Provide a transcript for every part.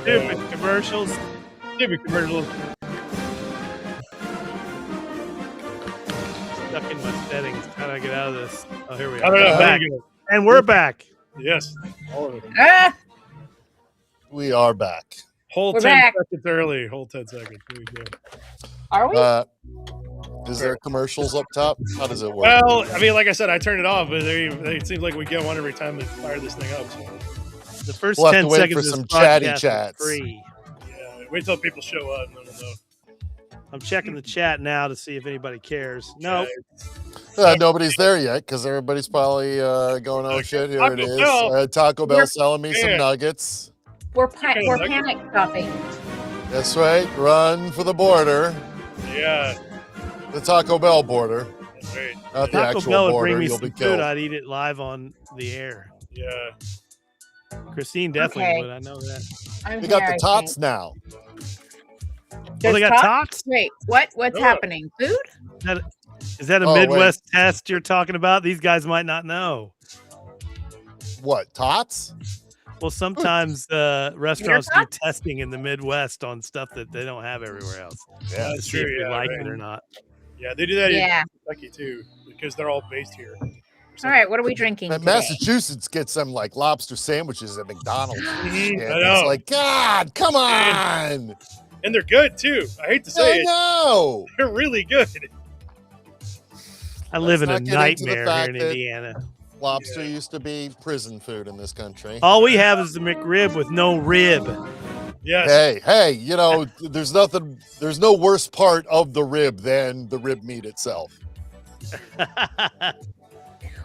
Stupid commercials. Stupid commercials. Stuck in my settings. How do I get out of this? Oh, here we are. I don't know. Back. And we're back. Yes. All of it. We are back. Whole We're 10 back. seconds early. Whole 10 seconds. Here we go. Are we? Is there commercials up top? How does it work? Well, I mean, like I said, I turned it off, but it seems like we get one every time we fire this thing up. So. The first We'll have 10 to wait seconds for of some this chatty podcast is chats. free. Yeah, wait till people show up. No, no, no. I'm checking the chat now to see if anybody cares. No. Nobody's there yet because everybody's probably going, oh shit, here it is. Taco Bell selling me some nuggets. We're panic shopping. That's right. Run for the border. Yeah. The Taco Bell border. That's right. Not the Taco actual Bell would border. bring me You'll some be food. killed. I'd eat it live on the air. Yeah. Christine definitely would. I know that. We got the tots now. Oh, they got tots? Wait, what's happening? Food? Is that a Midwest test you're talking about? These guys might not know. What, tots? Well, sometimes restaurants do testing in the Midwest on stuff that they don't have everywhere else. Yeah, to see if you like it or not. Yeah, they do that in Kentucky too, because they're all based here. All right, what are we drinking And today? Massachusetts gets them like lobster sandwiches at McDonald's. Mhm, Yeah, I know. it's like, God, come on. And they're good too. I hate to say I know. They're really good. I live in a Let's not get into the nightmare fact here in that Indiana. Lobster used to be prison food in this country. All we have is the McRib with no rib. Yes. Hey, you know, there's no worse part of the rib than the rib meat itself.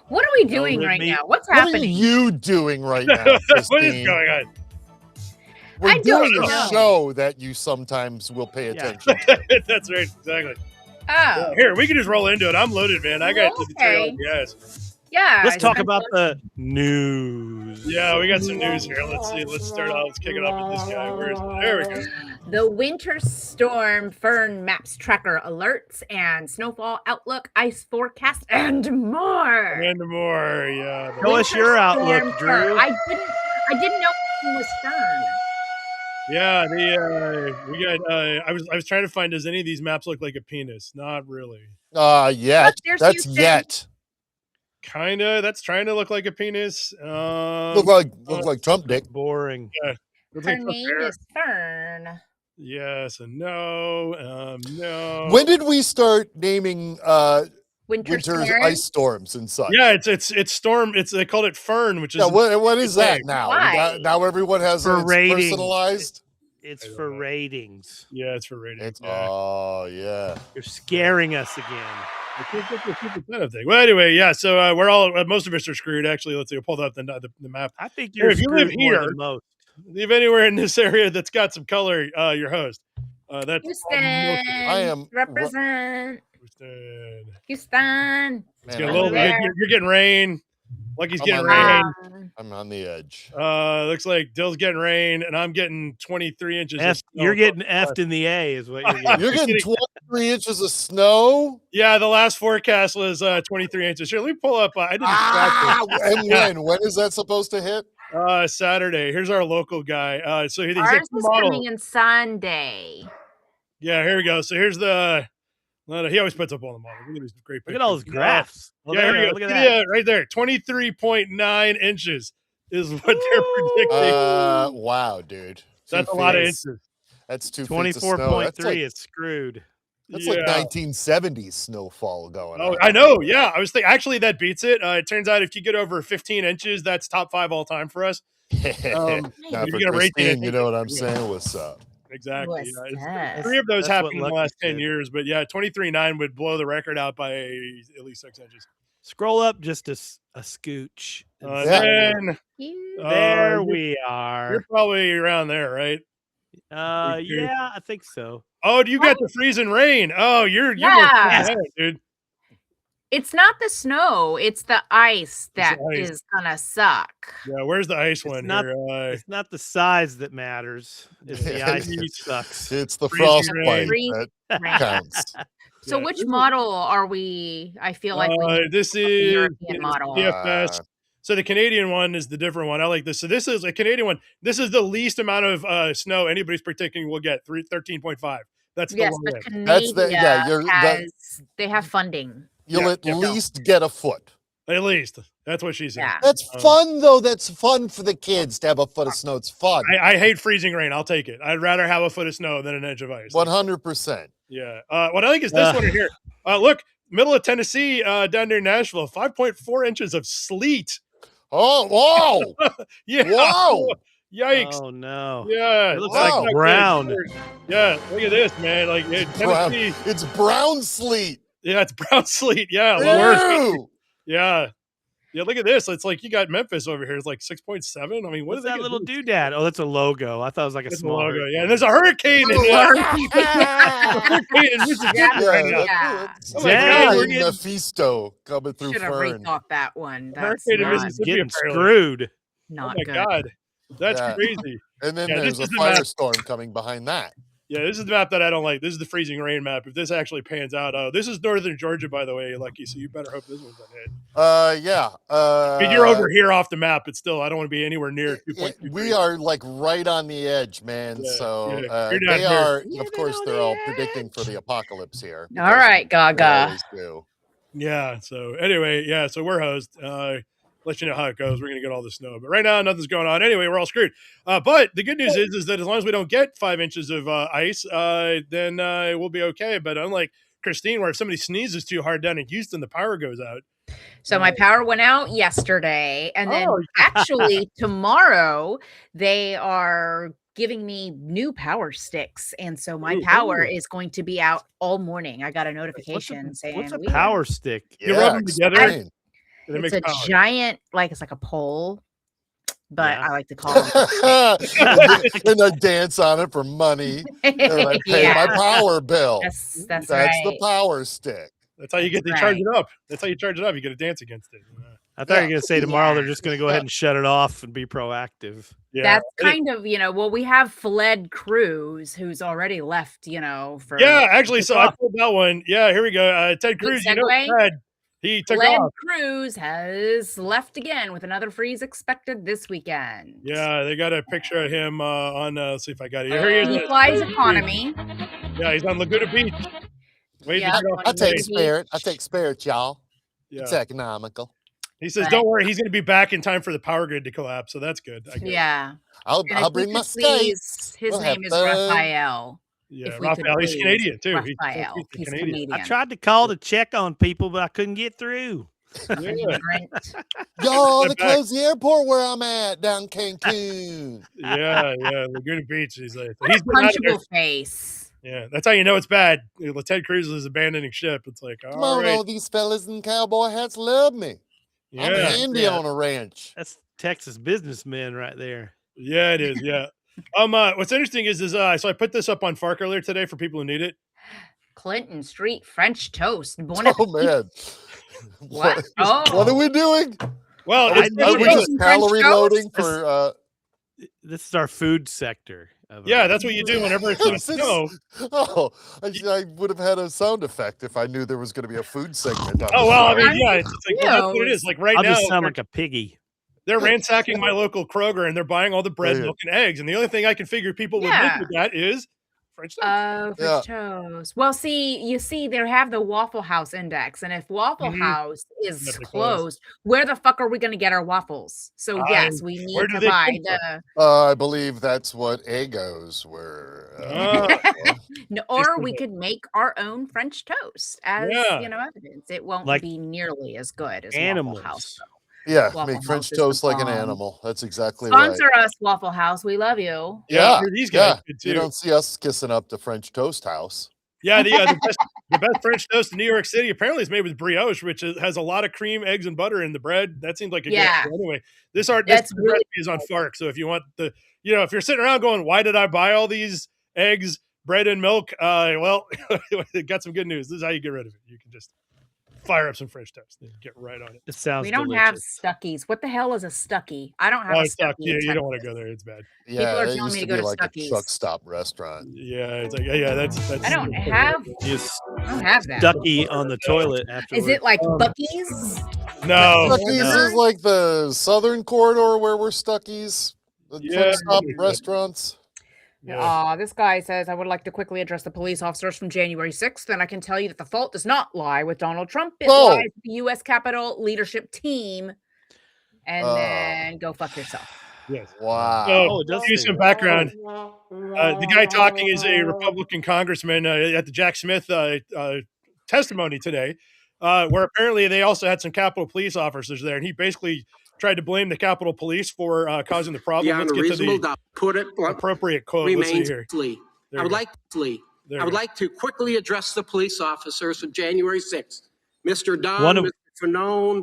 What are we doing right now? What's happening? What are you doing right now, Christine? What is going on? We're doing a know. show that you sometimes will pay attention to. That's right, exactly. Oh. Yeah, here, we can just roll into it. I'm loaded, man. I got Okay. Yes. Yeah. Let's talk about the news. Yeah, we got some news here. Let's see. Let's start off. Let's kick it off with this guy. Where is it? There we go. The winter storm Fern maps tracker alerts and snowfall outlook, ice forecast, and more. And more, yeah. Show us your outlook, Storm Drew. Fern. I didn't know it was Fern. Yeah, we got. I was trying to find. Does any of these maps look like a penis? Not really. Yet. Look, there's That's Houston. yet. Kinda. That's trying to look like a penis. Look like Trump dick. Boring. Yeah. Looks Her like Trump name hair. is Fern. Yes and no. No. When did we start naming winter's storm? ice storms and such? Yeah, it's storm. They called it Fern, which is what is that now? Why? Now everyone has For it's ratings. personalized. It's for ratings. Yeah, it's for ratings. Oh yeah. You're scaring us again. Well, anyway, yeah. So we're all most of us are screwed. Actually, let's see. I'll pull up the map. I think you're If you live screwed more here, than most. live anywhere in this area that's got some color, your host. That's Houston. I am Represent. Houston. Houston. It's getting a little. You're getting rain. Lucky's I'm getting on rain. I'm on the edge. Looks like Dill's getting rain, and I'm getting 23 inches. of snow. You're getting effed in the A, is what you're getting. You're getting 23 inches of snow. Yeah, the last forecast was 23 inches. Here, let me pull up. I didn't. And when is that supposed to hit? Saturday. Here's our local guy. So he's Ours a is model. coming in Sunday. Yeah, here we go. So here's the. He always puts up all the models. Look at these great pictures. Look at all those graphs. Oh, Yeah, there here you we go. go. Look at that. Right there. 23.9 inches is what they're predicting. Wow, dude. That's a lot of inches. That's 2 feet of snow. 24.3 is screwed. That's like 1970s snowfall going on. Oh, I know. Yeah, I was thinking. Actually, that beats it. It turns out if you get over 15 inches, that's top 5 all time for us. Now if for you get a rate Christine, you know what I'm saying? What's up? Exactly. What's Yeah, that? 3 of those That's happened what in the Lucky last 10 said. years, but yeah, 23.9 would blow the record out by at least 6 inches. Scroll up just a scooch. Then There we are. You're probably around there, right? Yeah, I think so. Oh, you got the freezing rain. Oh, you're Yeah. ahead, dude. It's not the snow, it's the ice that ice. is gonna suck. Yeah, where's the ice one not- here? It's not the size that matters. It's the ice that sucks. It's the Freezing frostbite rain. that Rain. counts. So Yeah. which model are we? I feel like we This the is European model. DFS. So the Canadian one is the different one. I like this. So this is a Canadian one. This is the least amount of snow anybody's predicting will get. 13.5. That's the Yes, one. but That's the Canada you're they have funding. you'll at least get a foot. At least that's what she said. Yeah. That's fun though. That's fun for the kids to have a foot of snow. It's fun. I hate freezing rain. I'll take it. I'd rather have a foot of snow than an inch of ice. 100%. Yeah. What I think is this one right here. Look, middle of Tennessee, down near Nashville, 5.4 inches of sleet. Oh, whoa! Yeah. Whoa! Yikes. Oh no. Yeah. It looks Wow. like brown. Yeah. Look at this, man. Like Brown. Tennessee. It's brown sleet. Yeah, it's brown sleet. Yeah. Lower. Ew. Yeah. Yeah, look at this. It's like you got Memphis over here. It's like 6.7. I mean, what What's is that little doodad? Oh, that's a logo. I thought it was like a It's a small logo. hurricane. Yeah, and there's a hurricane in there. Hurricane in Mississippi right now. Yeah. Oh my Dang, God, we're we're getting Mephisto coming through Should have Fern. rethought that one. That's Hurricane in not, Mississippi. Getting apparently. screwed. Oh not my good. God. That's Yeah. crazy. And then Yeah, there's this a is the map. firestorm coming behind that. Yeah, this is the map that I don't like. This is the freezing rain map. If this actually pans out, this is northern Georgia, by the way, Lucky. So you better hope this one's ahead. Yeah. I mean, you're over here off the map, but still, I don't want to be anywhere near 2.2. We are like right on the edge, man. Yeah, So yeah. You're down they here. are, You're of course, on they're the all edge. predicting for the apocalypse here. All right, They Gaga. always do. Yeah. So anyway, yeah. So we're host. Let you know how it goes. We're gonna get all the snow, but right now nothing's going on. Anyway, we're all screwed. But the good news is that as long as we don't get 5 inches of ice, then we'll be okay. But unlike Christine, where if somebody sneezes too hard down in Houston, the power goes out. So my power went out yesterday, and then Oh. actually tomorrow they are giving me new power sticks, and so my Ooh, power ooh. is going to be out all morning. I got a notification saying What's a we have- power stick? You rub them together. explain. And it It's makes a power. giant, like it's like a pole, but Yeah. I like to call it. And I dance on it for money. And I pay Yeah. my power bill. That's That's right. the power stick. That's how you get to Right. charge it up. That's how you charge it up. You got to dance against it. I thought you were Yeah. going to say tomorrow they're Yeah. just going to go ahead and shut it off and be proactive. Yeah. That's It- kind of, well, we have Fled Cruz, who's already left, for Yeah, actually, so I pulled that one. Yeah, here we go. Ted Good Cruz, segue. Fred, he took Fled off. Cruz has left again with another freeze expected this weekend. Yeah, they got a picture of him on. Let's see if I got it. Here he He is. flies economy. Yeah, he's on Laguna Beach. Wait, Yeah, I take Maybe. spirit. I take spirit, y'all. It's Yeah. economical. He says, Right. "Don't worry, he's going to be back in time for the power grid to collapse." So that's good. I guess. Yeah. I'll And if I'll we bring my could steak. please, his We'll name have is fun. Raphael. Yeah, If we could Raphael, he's please. Canadian too. Raphael. He's Canadian. I tried to call to check on people, but I couldn't get through. Yeah. Immigrant. Y'all, Step they back. closed the airport where I'm at down Cancun. yeah, Laguna Beach. He's like, he's been out of there. Punchable face. Yeah, that's how you know it's bad. Ted Cruz is abandoning ship. It's like, Come all on, right. all these fellas in cowboy hats love me. I'm Yeah, handy Yeah. on a ranch. That's Texas businessmen right there. yeah, it is. Yeah. What's interesting is so I put this up on Fark earlier today for people who need it. Clinton Street French toast. Bon Oh man, What? Oh. what are we doing? Well, I it's, did Are we it. just French calorie toast? loading for? This is our food sector. Of yeah, that's what you do whenever it's going to This is- snow. Oh, I would have had a sound effect if I knew there was going to be a food segment. On Oh the well, I show. mean, yeah, it's like well, that's what it is. Like right I'll now, just sound like a piggy. they're ransacking my local Kroger and they're buying all the bread, Yeah. milk, and eggs. And the only thing I can figure people would Yeah. make with that is French toast. Oh, Yeah. French toast. Well, you see, they have the Waffle House index, and if Waffle Mhm. House is Never closed. closed, where the fuck are we going to get our waffles? So yes, we where need do to they buy come the, I believe that's what Egos were. no, or Just we the- could make our own French toast as Yeah. evidence. It won't Like be nearly as good as animals. Waffle House. though. Yeah, Waffle make French House is the toast like an bomb. animal. That's exactly right. Sponsor us, Waffle House. We love you. Yeah, these guys yeah. good You too. don't see us kissing up the French toast house. Yeah, the best French toast in New York City apparently is made with brioche, which has a lot of cream, eggs, and butter in the bread. That seems like a Yeah. good anyway. This That's really recipe is on Fark. So if you want if you're sitting around going, why did I buy all these eggs, bread, and milk? Well, got some good news. This is how you get rid of it. You can just fire up some French toast and get right on it. It sounds We don't delicious. have Stuckies. What the hell is a Stucky? I don't have Oh, a it's stuck. Stucky. Yeah, in you don't want to Texas. go there. It's bad. Yeah, are it telling used me to to go be to like Stuckey's. a truck stop restaurant. Yeah, it's like that's. I don't have. Just I don't have that. ducky on the toilet afterwards. Is it like Bucky's? No. Stuckies is like the southern corridor where we're Stuckies. The Yeah. truck stop restaurants. Yeah. This guy says, I would like to quickly address the police officers from January 6th, and I can tell you that the fault does not lie with Donald Trump. It Whoa. lies with the U.S. Capitol leadership team. And then go fuck yourself. Yes. Wow. So, it does to give you say some that. background, the guy talking is a Republican congressman at the Jack Smith testimony today, where apparently they also had some Capitol Police officers there, and he basically tried to blame the Capitol Police for causing the problem. Let's get to the appropriate quote. Let's see here. I would like to quickly address the police officers of January 6th. Mr. Don, Mr. Fanone,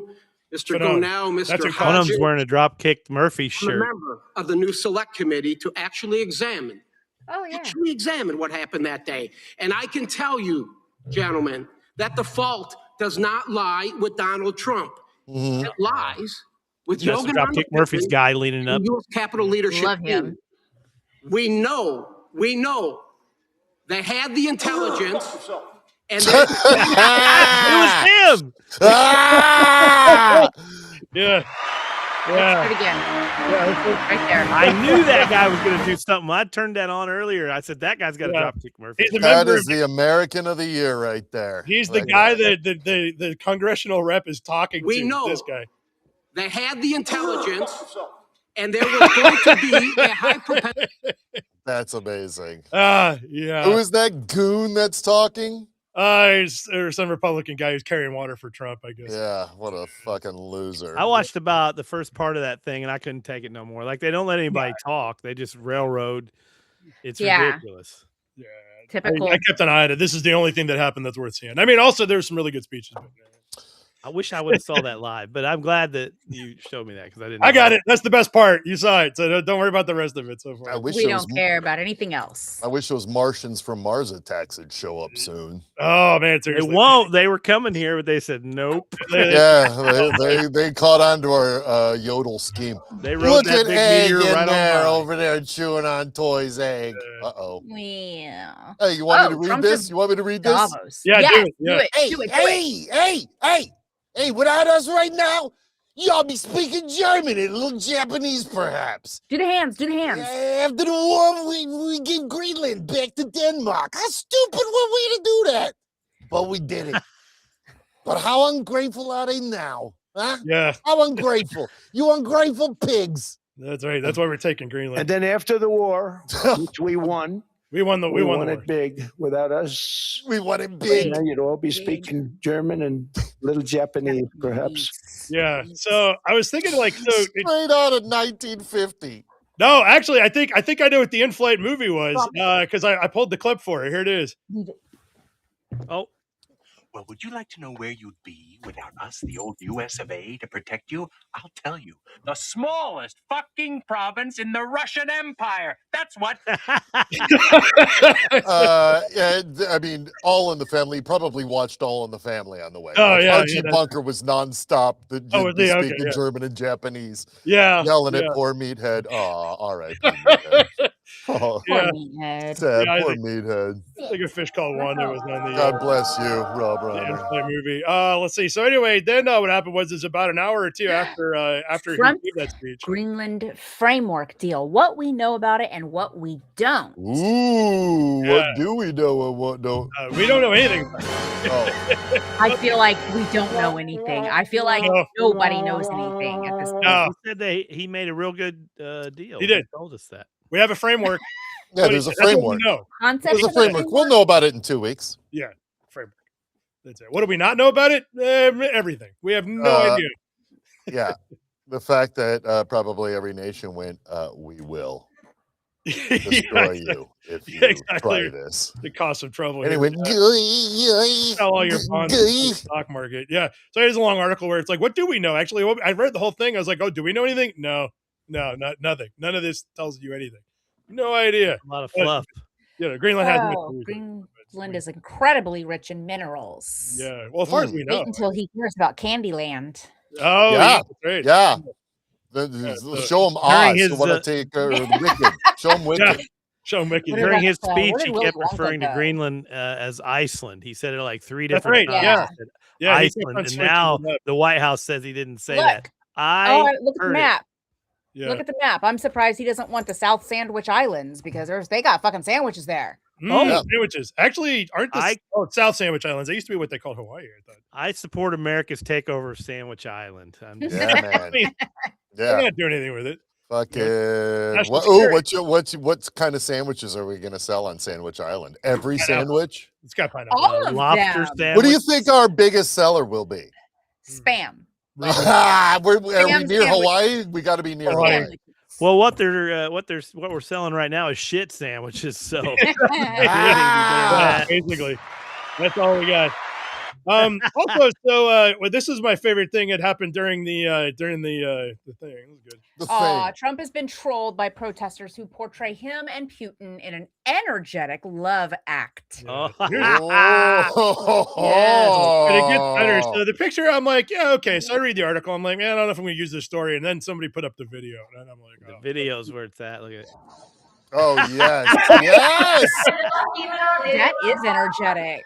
Mr. Gonell, Mr. One of them's Hodges, wearing a Dropkick Murphy I'm a shirt. member of the new select committee to actually examine what happened that day. And I can tell you, gentlemen, that the fault does not lie with Donald Trump. It lies with That's Yogan Dropkick Murphy's guy leaning up. U.S. Capitol leadership Love him. team. We know they had the intelligence, and they It was him. Ah! Yeah. Let's do it again. Right there. I knew that guy was going to do something. I turned that on earlier. I said that guy's got a Dropkick Murphy. He's a That member is the American of the Year right there. He's the Look guy at that the congressional rep is talking We to. know. This guy. they had the intelligence, and there was going to be a high propensity. That's amazing. Yeah. Who is that goon that's talking? There's some Republican guy who's carrying water for Trump, I guess. Yeah, what a fucking loser. I watched about the first part of that thing and I couldn't take it no more. Like they don't let anybody talk. They just railroad. It's ridiculous. Yeah. Typical. I kept an eye on it. This is the only thing that happened that's worth seeing. I mean, also there's some really good speeches. But, I wish I would have saw that live, but I'm glad that you showed me that because I didn't. I got it. That's the best part. You saw it, so don't worry about the rest of it so far. I wish We it don't was, care about anything else. I wish those Martians from Mars Attacks would show up soon. Oh man, They seriously. won't. They were coming here, but they said nope. Yeah, they caught on to our yodel scheme. They rode Look that at big Egg meteor in right there on by. over there chewing on toys. Egg. Uh-oh. Yeah. Hey, you want me to read Trump's this? a You want me to read this? Davos. Yeah, Yes, do it. Yeah. do it. Hey, Do it. hey, without us right now, y'all be speaking German and a little Japanese, perhaps. Do the hands. Do the hands. After the war, we gave Greenland back to Denmark. How stupid were we to do that? But we did it. But how ungrateful are they now? Huh? Yeah, How ungrateful. You ungrateful pigs. that's right. That's why we're taking Greenland. And then after the war, which we won, we won the we war. won it big. Without us, We want it big. you'd all be speaking German and little Japanese, perhaps. Yeah. So I was thinking Straight out of 1950. no, actually, I think I know what the in-flight movie was because I pulled the clip for it. Here it is. Oh, Well, would you like to know where you'd be without us, the old US of A, to protect you? I'll tell you. The smallest fucking province in the Russian Empire. That's what. Yeah, I mean, All in the Family. Probably watched All in the Family on the way. Oh, yeah, Archie yeah. Bunker was nonstop. Oh, was he? Okay, Speaking yeah. German and Japanese, Yeah. yelling yeah. at poor meathead. Oh, all right. Meathead. Oh, Yeah. sad, Yeah, I poor think- meathead. I think A Fish Called Wanda was on the God bless you, Rob the Reiner. in-flight movie. Let's see. So anyway, then what happened was about an hour or two after he Trump- gave that speech. Greenland framework deal. What we know about it and what we don't. Ooh, Yeah. what do we know and what don't? We don't know anything about it. Oh, I feel like we don't know anything. I feel like No. nobody knows anything at this point. No. he said he made a real good deal. He did. told us that. We have a framework. yeah, there's a That's what we framework. know. Concept There's a of framework. We'll know about it in 2 weeks. Yeah, framework. That's it. What do we not know about it? Everything. We have no idea. Yeah, the fact that probably every nation went, we will destroy you if you Yeah, exactly. try this. The cost of trouble. And here. it went, Sell all your bonds in the stock market. Yeah. So here's a long article where it's like, what do we know? Actually, I read the whole thing. I was like, oh, do we know anything? No, nothing. None of this tells you anything. No idea. A lot of fluff. Greenland has. Greenland is incredibly rich in minerals. Yeah. Well, as far as we know. Wait until he hears about Candyland. Oh, Yeah. yeah. That's right. Yeah. so Show him during Oz. his, To want to take Wicked. Show him Wicked. Yeah. Show Mickey. What there. During his about, speech, where he did kept Willy Wonka referring to go? Greenland as Iceland. He said it like 3 That's different right, times. yeah. He said, Yeah, he kept on Iceland, and switching now it up. the White House says he didn't say Look. that. Look at the heard it. map. Yeah. Look at the map. I'm surprised he doesn't want the South Sandwich Islands because they got fucking sandwiches there. Sandwiches. Actually, aren't the South Sandwich Islands? They used to be what they called Hawaii, I thought. I support America's takeover of Sandwich Island. Yeah, man. We're not doing anything with it. Fucking what kind of sandwiches are we gonna sell on Sandwich Island? Every sandwich? It's got pineapple. All of lobster them. sandwich. What do you think our biggest seller will be? Spam. Are we near sandwich. Hawaii? We got to be near Hawaii. Well, what we're selling right now is shit sandwiches. So basically, that's all we got. Also, well, this is my favorite thing that happened during the thing. It was good. Trump has been trolled by protesters who portray him and Putin in an energetic love act. And it gets better. So the picture, I'm like, yeah, okay. So I read the article. I'm like, man, I don't know if I'm going to use this story. And then somebody put up the video, and I'm like, the video's where it's at. Look at it. Oh yes, yes. That is energetic.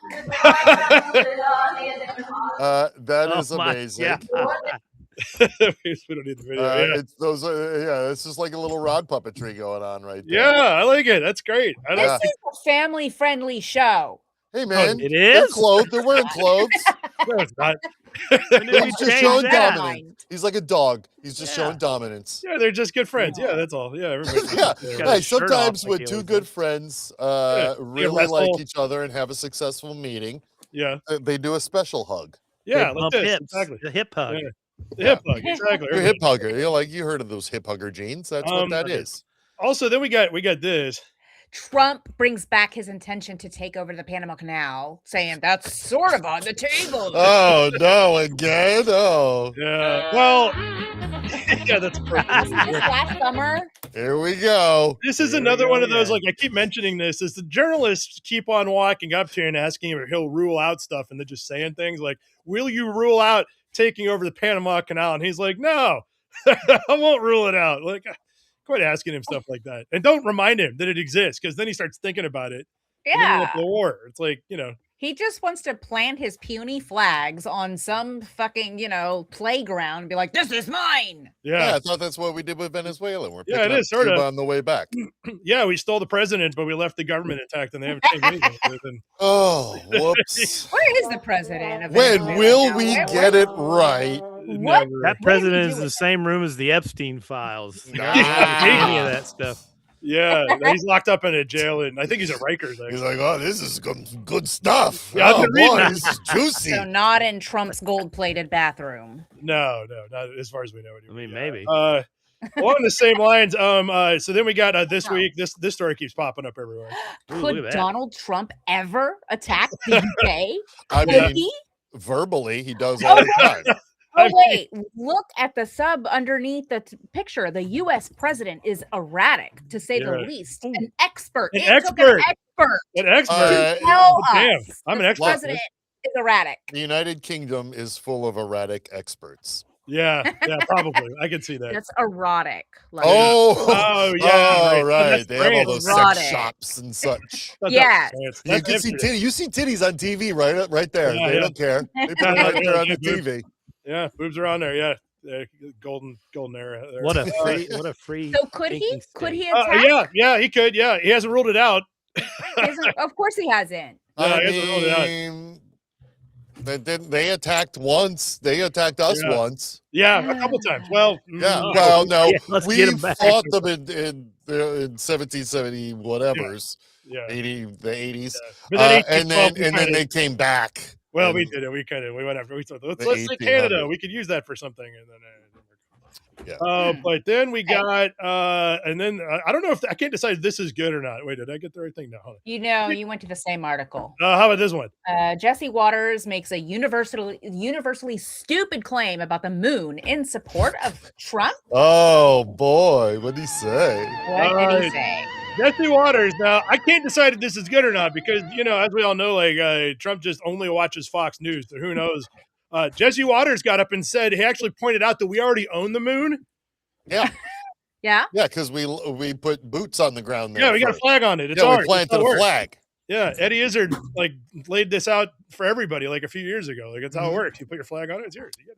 That is amazing. We don't need the video. It's those. It's just like a little rod puppetry going on right there. Yeah, I like it. That's great. This is a family-friendly show. Hey man, it is. They're wearing clothes. No, it's not. He's just showing dominance. He's like a dog. He's just showing dominance. Yeah, they're just good friends. Yeah, that's all. Yeah, everybody. Hey, sometimes when two good friends really like each other and have a successful meeting, they do a special hug. Yeah, like this. Hips. Exactly. The hip hug. Yeah. The hip hug, exactly. You're a hip hugger. You heard of those hip hugger jeans? That's what that is. Also, then we got this. Trump brings back his intention to take over the Panama Canal, saying that's sort of on the table. Oh no, again? Oh. Yeah. Well, yeah, that's perfect. Last summer. Here we go. This is another one of those, like I keep mentioning this, is the journalists keep on walking up to him and asking him if he'll rule out stuff, and they're just saying things like, will you rule out taking over the Panama Canal? And he's like, no, I won't rule it out. Like, quit asking him stuff like that, and don't remind him that it exists, because then he starts thinking about it. Yeah, the war. It's like, he just wants to plant his puny flags on some fucking playground and be like, "This is mine." Yeah, I thought that's what we did with Venezuela. We're picking it is up sort Cuba of on the way back. Yeah, we stole the president, but we left the government intact, and they haven't changed anything. Oh, whoops! Where is the president of when Venezuela will now? we get it right? What? That president is in the same room as the Epstein files. Any of that stuff. Yeah, he's locked up in a jail, and I think he's at Rikers. Actually. He's like, oh, this is good stuff. Yeah, oh, boy, this is juicy. So not in Trump's gold-plated bathroom. No, not as far as we know. I mean, maybe. Along the same lines, so then we got this week. This story keeps popping up everywhere. Could Donald Trump ever attack the UK? I mean, verbally, he does all the time. Oh, wait, look at the sub underneath the picture. The U.S. president is erratic, to say the least. An expert. An expert. An expert. To tell damn, us I'm an the expert. president is erratic. The United Kingdom is full of erratic experts. Yeah, probably. I can see that. That's erotic. Like, yeah. Oh, right. They have all those erotic. sex shops and such. Yeah. You can see titties. You see titties on TV right there. Yeah, they don't care. They put it right there on the TV. Yeah, boobs are on there. Yeah, golden era. There. What a free. So could he attack? Yeah, he could. Yeah, he hasn't ruled it out. Of course he hasn't. They attacked once. They attacked us once. Yeah, a couple times. Well, well, no, we fought them in 1770 whatever's. Yeah, the 80s. Yeah. And then they came back. Well, we did it. We went after. We thought, let's say Canada. We could use that for something, and then. But then we got, and then I don't know if I can't decide if this is good or not. Wait, did I get the right thing? No. You went to the same article. How about this one? Jesse Waters makes a universally stupid claim about the moon in support of Trump. Oh boy, what did he say? What did he say? Jesse Waters. Now, I can't decide if this is good or not because, as we all know, like Trump just only watches Fox News. So who knows? Jesse Waters got up and said he actually pointed out that we already own the moon. Yeah. Yeah. Yeah, because we put boots on the ground there. Yeah, we got a flag on it. It's ours. We planted a flag. Yeah, Eddie Izzard like laid this out for everybody like a few years ago. Like, that's how it works. You put your flag on it, it's yours. You get it.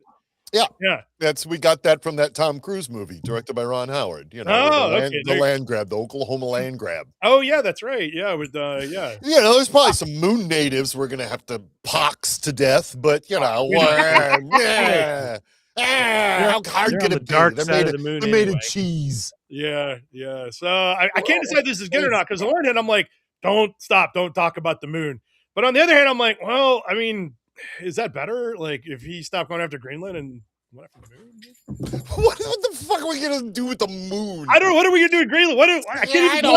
Yeah. Yeah. We got that from that Tom Cruise movie directed by Ron Howard. You know, the land grab, the Oklahoma land grab. Oh yeah, that's right. Yeah, with yeah. You know, there's probably some moon natives we're gonna have to pox to death, but you know, yeah. How hard could it be? Dark side of the moon. They're made of cheese. Yeah. So I can't decide this is good or not, because on the one hand I'm like, don't talk about the moon. But on the other hand, I'm like, well, I mean, is that better? Like, if he stopped going after Greenland and went after the moon? What the fuck are we gonna do with the moon? I don't know. What are we gonna do with Greenland? I can't even know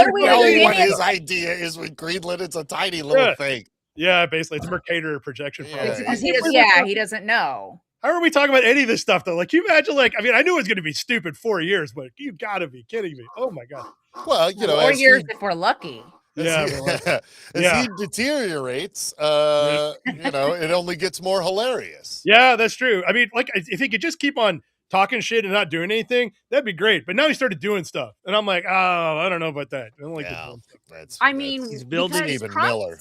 what his idea is with Greenland. It's a tiny little thing. Yeah, basically, it's a Mercator projection. He doesn't know. How are we talking about any of this stuff though? Like, can you imagine? Like, I mean, I knew it was going to be stupid 4 years, but you got to be kidding me! Oh my god! Well, you know, 4 years if we're lucky. As he deteriorates, you know, it only gets more hilarious. Yeah, that's true. I mean, like, if he could just keep on talking shit and not doing anything, that'd be great. But now he started doing stuff, and I'm like, oh, I don't know about that. I don't like he's building even Miller.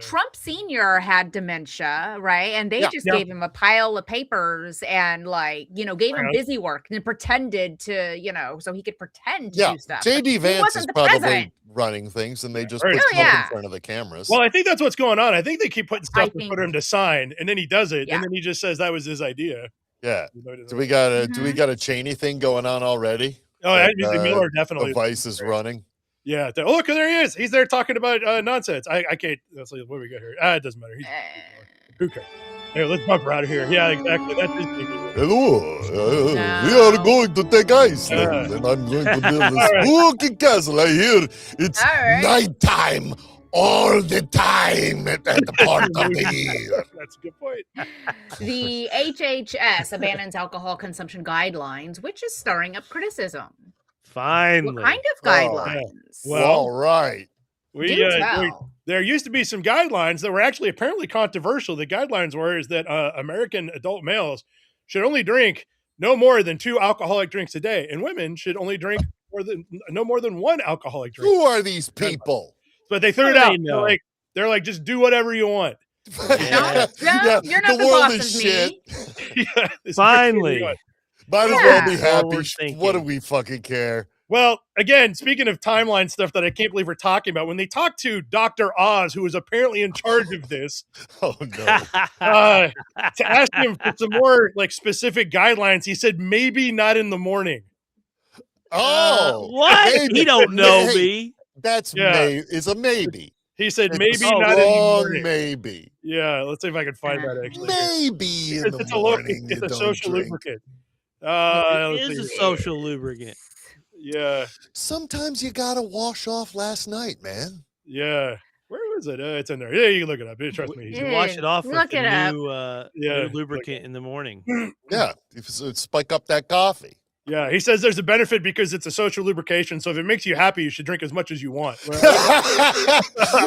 Trump Sr. had dementia, right? And they just gave him a pile of papers and, like, you know, gave him busy work and pretended to, you know, so he could pretend to do stuff. JD Vance is probably running things, and they just put Trump in front of the cameras. Well, I think that's what's going on. I think they keep putting stuff for him to sign, and then he does it, and then he just says that was his idea. Yeah. Do we got a Cheney thing going on already? Oh, Miller definitely. The Vice is running. Yeah. Oh, look, there he is. He's there talking about nonsense. I can't. Let's see what we got here. It doesn't matter. Who cares? Here, let's bump her out of here. Yeah, exactly. That's his thing. Hello. We are going to take Iceland, and I'm going to build a spooky castle. I hear it's nighttime all the time at the part of the year. That's a good point. The HHS abandons alcohol consumption guidelines, which is stirring up criticism. Finally. What kind of guidelines? Well, all right. There used to be some guidelines that were actually apparently controversial. The guidelines were that American adult males should only drink no more than 2 alcoholic drinks a day, and women should only drink no more than 1 alcoholic drink. Who are these people? But they threw it out. They're like, just do whatever you want. You're not the boss of me. Finally. Might as well be happy. What do we fucking care? Well, again, speaking of timeline stuff that I can't believe we're talking about, when they talked to Dr. Oz, who was apparently in charge of this, to ask him for some more like specific guidelines, he said maybe not in the morning. What? Maybe, he don't know me. That's it's a maybe. He said maybe not in the morning. Maybe. Yeah, let's see if I can find that actually. Maybe in the morning. It's a social lubricant. It is a social lubricant. Yeah. Sometimes you gotta wash off last night, man. Yeah. Where was it? It's in there. Yeah, you can look it up. Trust me. You can wash it off with the new lubricant in the morning. Yeah. Spike up that coffee. Yeah, he says there's a benefit because it's a social lubrication. So if it makes you happy, you should drink as much as you want.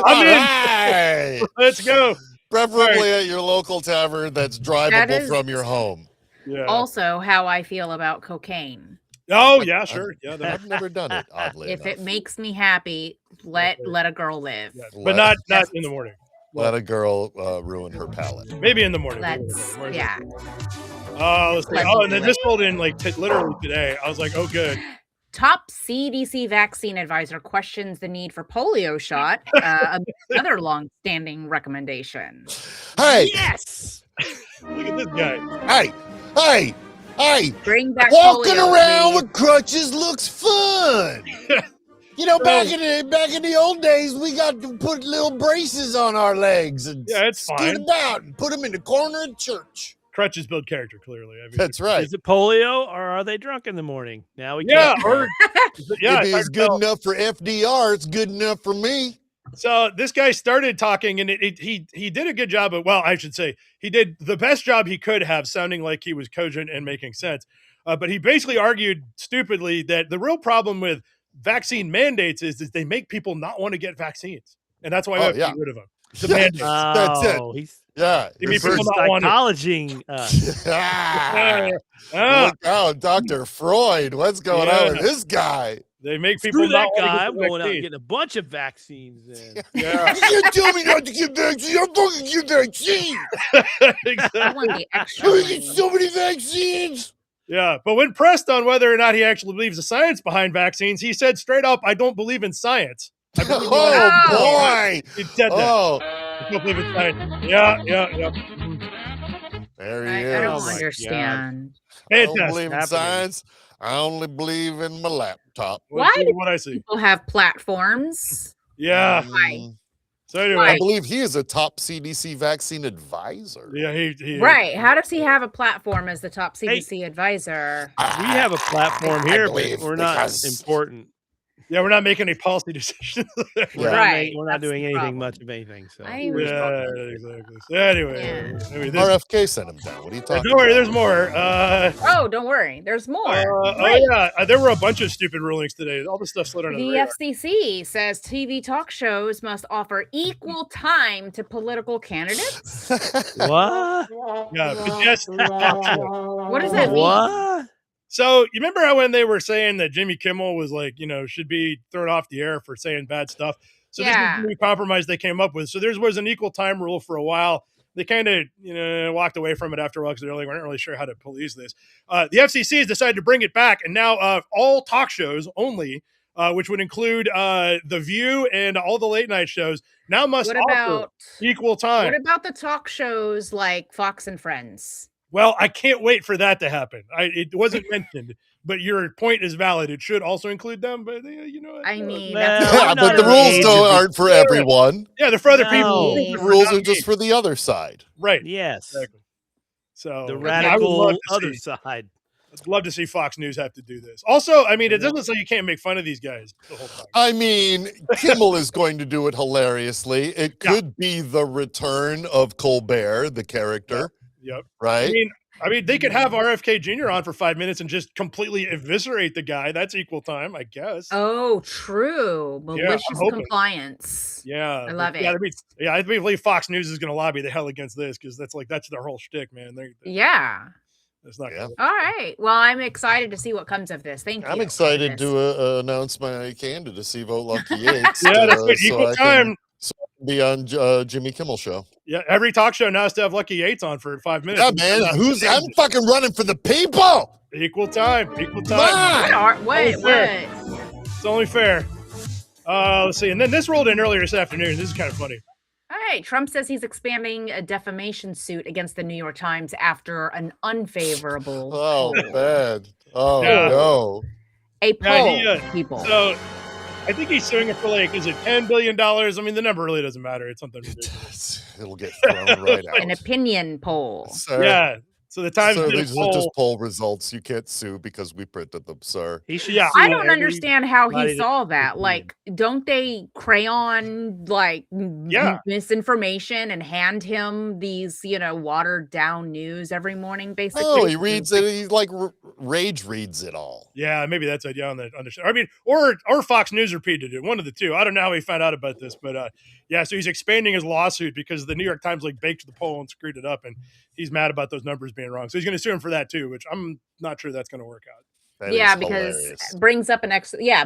I'm in. Let's go. Preferably at your local tavern that's drivable from your home. Yeah. Also, how I feel about cocaine. Oh yeah, sure. Yeah, I've never done it. Oddly if enough. it makes me happy, let a girl live. Yeah, but not in the morning. Let a girl ruin her palate. Maybe in the morning. Let's see. Oh, and then this rolled in like literally today. I was like, oh, good. Top CDC vaccine advisor questions the need for polio shot. Another long-standing recommendation. Hey. Yes. Look at this guy. Hey. Bring back walking polio, around please. with crutches looks fun. You know, back in the old days, we got to put little braces on our legs and it's scoot fine. about and put them in the corner of church. Crutches build character, clearly. I mean, that's right. Is it polio or are they drunk in the morning? Now we if it's good enough for FDR, it's good enough for me. So this guy started talking, and he did a good job of, well, I should say, he did the best job he could have, sounding like he was cogent and making sense. But he basically argued stupidly that the real problem with vaccine mandates is they make people not want to get vaccines, and that's why we have to get rid of them. The mandates. That's it. He's psychologying us. Look out, Dr. Freud. What's going on with this guy? They make Screw people that not guy. want I'm to get going the out and vaccine. getting a bunch of vaccines in. Yeah. You can't tell me not to get vaccines. I'm fucking get vaccines. Exactly. I want the extra I money. get so many vaccines. Yeah, but when pressed on whether or not he actually believes the science behind vaccines, he said straight up, "I don't believe in science." I believe in Oh science." boy! He said that. Oh, I don't believe in science. Yeah. there he I is. don't Oh my understand. I don't Fantastic. believe in happening? science. I only believe in my laptop. Why do What I see? people have platforms? Yeah. Mm, So anyway, I believe he is a top CDC vaccine advisor. yeah, he Right. How does he have a platform as the top CDC advisor? We have a platform I here, but believe we're not because- important. Yeah, we're not making any policy decisions. We're Yeah. not, Right, we're not that's doing the anything problem. much of anything. So I was Yeah, exactly. So anyway, this, RFK sent him down. What are you talking don't worry, about? there's more. Oh, don't worry. There's more. Oh Great. yeah, there were a bunch of stupid rulings today. All this stuff slid under the The radar. FCC says TV talk shows must offer equal time to political candidates. what? Yeah, but yes. What does that mean? What? So you remember how when they were saying that Jimmy Kimmel was like, should be thrown off the air for saying bad stuff? So this is Yeah. the new compromise they came up with. So there was an equal time rule for a while. They kind of, walked away from it after a while because they weren't really sure how to police this. The FCC has decided to bring it back, and now all talk shows only, which would include The View and all the late night shows, now must offer equal time. What about the talk shows like Fox and Friends? Well, I can't wait for that to happen. It wasn't mentioned, but your point is valid. It should also include them, but I mean, Yeah, but the rules aren't for everyone. Yeah, they're for other people. The rules are just for the other side. Right. Yes. Exactly. So The I would radical love to other see- side. I'd love to see Fox News have to do this. Also, I mean, it doesn't say you can't make fun of these guys the whole time. I mean, Kimmel is going to do it hilariously. It could be the return of Colbert, the character. Yep. Right? I mean, they could have RFK Jr. on for 5 minutes and just completely eviscerate the guy. That's equal time, I guess. Oh, true. Malicious compliance. Yeah. I love it. I believe Fox News is going to lobby the hell against this because that's their whole shtick, man. Yeah. That's not All right. Well, I'm excited to see what comes of this. Thank you. I'm excited to announce my candidacy vote Lucky Yates. Yeah, that's good. Equal time. So I can be on Jimmy Kimmel show. Yeah, every talk show now has to have Lucky Yates on for 5 minutes. Yeah, man. I'm fucking running for the people. Equal time. What? It's only fair. Let's see. And then this rolled in earlier this afternoon. This is kind of funny. All right. Trump says he's expanding a defamation suit against the New York Times after an unfavorable. Oh, bad. Oh, Yeah. no. A poll, people. So I think he's suing it for is it $10 billion? I mean, the number really doesn't matter. It's something ridiculous. It'll get thrown right out. An opinion poll. Sir. Yeah. So the Times did a these are poll. just poll results. You can't sue because we printed them, sir. He should I don't understand how he saw that. Like, don't they crayon misinformation and hand him these, watered down news every morning, basically? Oh, he reads it. He rage reads it all. Yeah, maybe that's it. Yeah, on the show. I mean, or Fox News repeated it. One of the two. I don't know how he found out about this, but yeah. So he's expanding his lawsuit because the New York Times baked the poll and screwed it up, and he's mad about those numbers being wrong. So he's going to sue him for that too, which I'm not sure that's going to work out. That because hilarious. brings up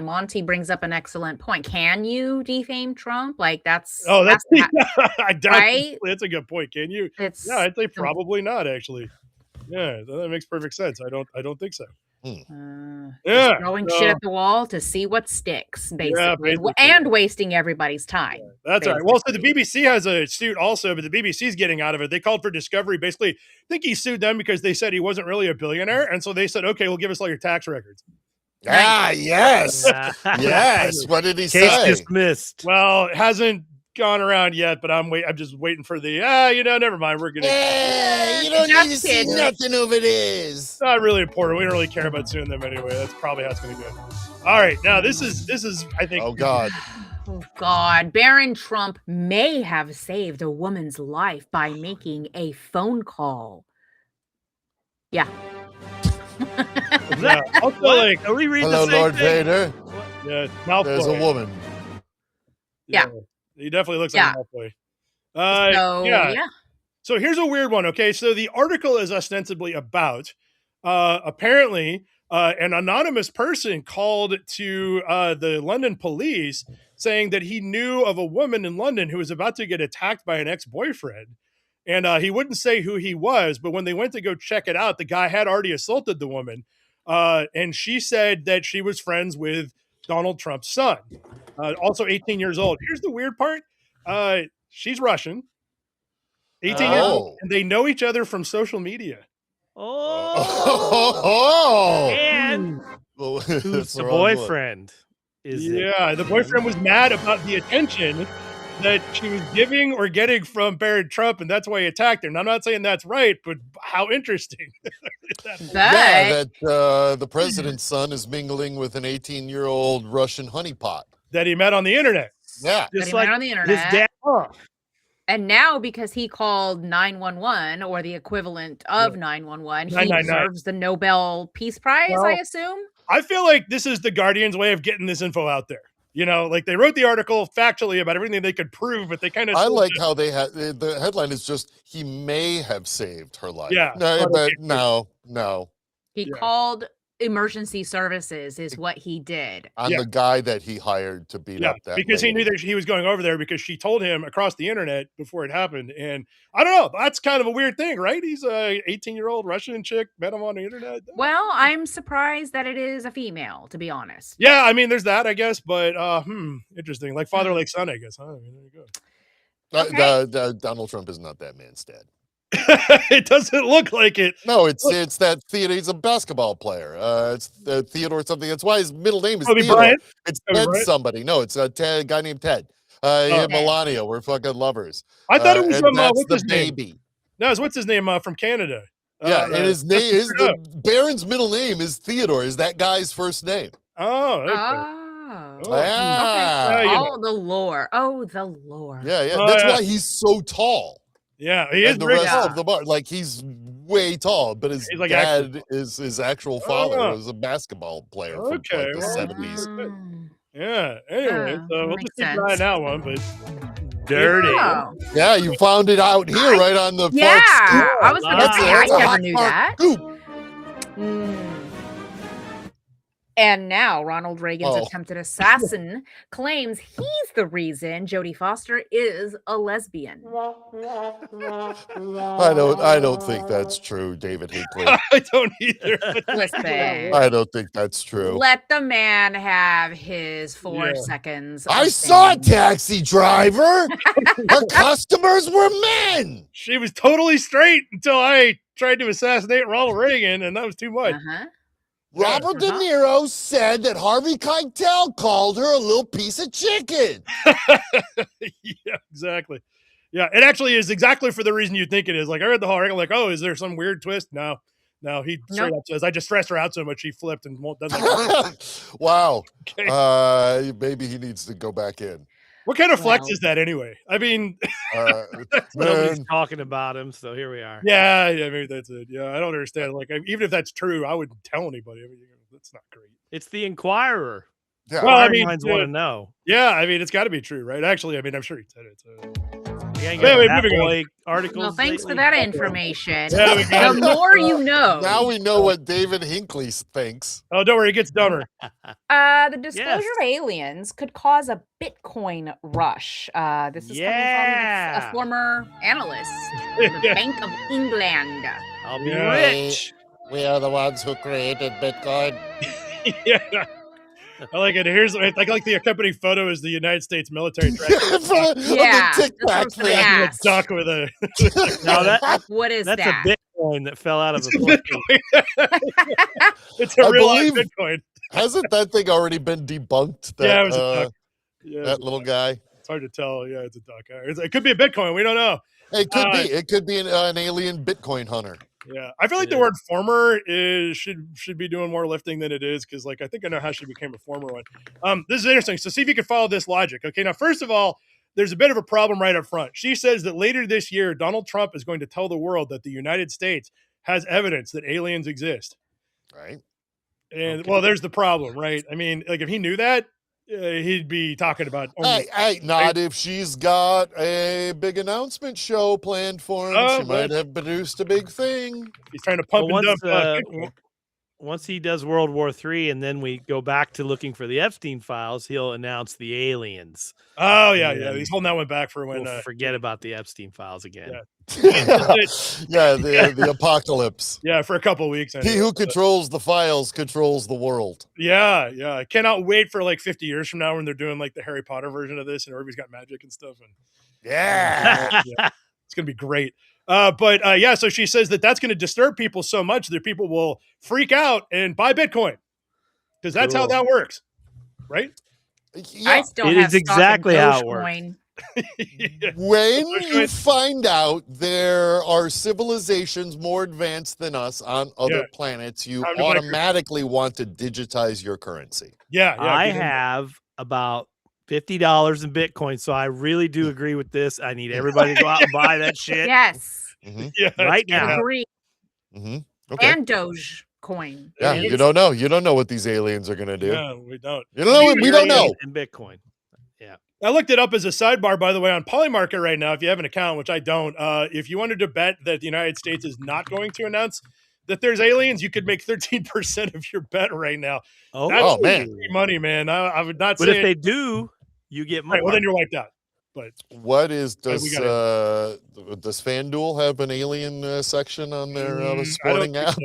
Monty brings up an excellent point. Can you defame Trump? That's I doubt right? That's a good point. Can you? It's I'd say probably not actually. Yeah, that makes perfect sense. I don't think so. Just throwing shit at the wall to see what sticks, basically, and wasting everybody's time. Yeah, that's all right. Well, so the BBC has a suit also, but the BBC's getting out of it. They called for discovery. Basically, I think he sued them because they said he wasn't really a billionaire, and so they said, "Okay, we'll give us all your tax records." Yes, yes. What did he say? Case dismissed. Well, it hasn't gone around yet, but I'm just waiting for the never mind. We're gonna you don't need to see nothing of it is. It's not really important. We don't really care about suing them anyway. That's probably how it's gonna go. All right, now this is I think. Oh God. Oh God, Barron Trump may have saved a woman's life by making a phone call. Yeah. Also, are we reading Hello, the same Lord thing? Vader. Yeah, Malfoy. There's a woman. Yeah. He definitely looks like Malfoy. So here's a weird one. Okay, so the article is ostensibly about apparently an anonymous person called to the London police saying that he knew of a woman in London who was about to get attacked by an ex-boyfriend. And he wouldn't say who he was, but when they went to go check it out, the guy had already assaulted the woman. And she said that she was friends with Donald Trump's son, also 18 years old. Here's the weird part. She's Russian, 18 years old, and they know each other from social media. And who's the boyfriend? The boyfriend was mad about the attention that she was giving or getting from Barron Trump, and that's why he attacked her. And I'm not saying that's right, but how interesting. that the president's son is mingling with an 18-year-old Russian honeypot that he met on the internet. Yeah. Just like on the internet. His dad. And now, because he called 911 or the equivalent of 911, he deserves the Nobel Peace Prize, I assume. I feel like this is the Guardian's way of getting this info out there. You know, like they wrote the article factually about everything they could prove, but they kind of. I like how they had the headline is just he may have saved her life. Yeah, no, but no. He called emergency services, is what he did. On the guy that he hired to beat up that because lady. he knew that he was going over there because she told him across the internet before it happened. And I don't know, that's kind of a weird thing, right? He's a 18-year-old Russian chick, met him on the internet. Well, I'm surprised that it is a female, to be honest. Yeah, I mean, there's that, I guess, but interesting. Like father, like son, I guess. Huh? I mean, there you go. Donald Trump is not that man's dad. It doesn't look like it. No, it's that Theodore. He's a basketball player. It's Theodore something. That's why his middle name is Theodore. Bryant? It's Ted somebody. No, it's a guy named Ted. And Melania, we're fucking lovers. I thought it was that's what's the baby. Name? No, what's his name from Canada? Yeah, and his name is Barron's middle name is Theodore. Is that guy's first name? Oh, okay. The lore. Oh, the lore. Yeah. That's why he's so tall. Yeah, he is the rest of the bar. Like he's way tall, but his dad is his actual father was a basketball player from like the 70s. Yeah. Anyway, so we'll just keep trying that one, but dirty. Yeah, you found it out here right on the Fark scoop. I was gonna say I never knew that. And now Ronald Reagan's attempted assassin claims he's the reason Jodie Foster is a lesbian. I don't think that's true, David Hinckley. I don't either. Listen, I don't think that's true. let the man have his 4 seconds. I saw a taxi driver. Her customers were men. She was totally straight until I tried to assassinate Ronald Reagan, and that was too much. Robert De Niro said that Harvey Keitel called her a little piece of chicken. Yeah, exactly. Yeah, it actually is exactly for the reason you think it is. Like I read the whole article, like, oh, is there some weird twist? No, he straight up says, I just stressed her out so much she flipped and doesn't. Wow. Okay. Maybe he needs to go back in. What kind of flex is that anyway? I mean, nobody's talking about him, so here we are. Yeah, maybe that's it. Yeah, I don't understand. Like, even if that's true, I wouldn't tell anybody. I mean, that's not great. It's the Inquirer. Yeah. Well, I mean, want to know. Yeah, I mean, it's got to be true, right? Actually, I mean, I'm sure he said it. Articles. Well, thanks for that information. Yeah, the more you know. Now we know what David Hinckley thinks. Oh, don't worry, it gets dumber. The disclosure of aliens could cause a Bitcoin rush. This is coming from a former analyst, the Bank of England. I'll be rich. We are the ones who created Bitcoin. Yeah. I like it. Here's like the accompanying photo is the United States military Of the a duck with a. No, what is that's that? a Bitcoin that fell out of a plane. It's a real life Bitcoin. Hasn't that thing already been debunked? That, it was a duck. That little guy. It's hard to tell. Yeah, it's a duck. It could be a Bitcoin. We don't know. It could be. It could be an alien Bitcoin hunter. Yeah, I feel like the word former should be doing more lifting than it is because, like, I think I know how she became a former one. This is interesting. So see if you can follow this logic. Okay, now first of all, there's a bit of a problem right up front. She says that later this year, Donald Trump is going to tell the world that the United States has evidence that aliens exist. Right. And well, there's the problem, right? I mean, like if he knew that, he'd be talking about. Not if she's got a big announcement show planned for him. She might have produced a big thing. He's trying to pump and dump. once he does World War III, and then we go back to looking for the Epstein files, he'll announce the aliens. Oh yeah. He's holding that one back for when we'll forget about the Epstein files again. Yeah, the apocalypse. Yeah, for a couple of weeks. He who controls the files controls the world. Yeah. I cannot wait for like 50 years from now when they're doing like the Harry Potter version of this and everybody's got magic and stuff. And it's gonna be great. But so she says that's going to disturb people so much that people will freak out and buy Bitcoin because that's how that works, right? Yeah. I still have is exactly how it works. When you find out there are civilizations more advanced than us on other planets, you automatically want to digitize your currency. Yeah. I have about $50 in Bitcoin, so I really do agree with this. I need everybody to go out and buy that shit. Yes. Right now. Agree. Okay. And Dogecoin. Yeah, you don't know. You don't know what these aliens are going to do. Yeah, we don't. You don't know what we don't know. In Bitcoin. Yeah. I looked it up as a sidebar, by the way, on Polymarket right now. If you have an account, which I don't, if you wanted to bet that the United States is not going to announce that there's aliens, you could make 13% of your bet right now. Oh man, money, man. I would not say. But if they do, you get more. Right, well, then you're wiped out. But does FanDuel have an alien section on their sporting app? So.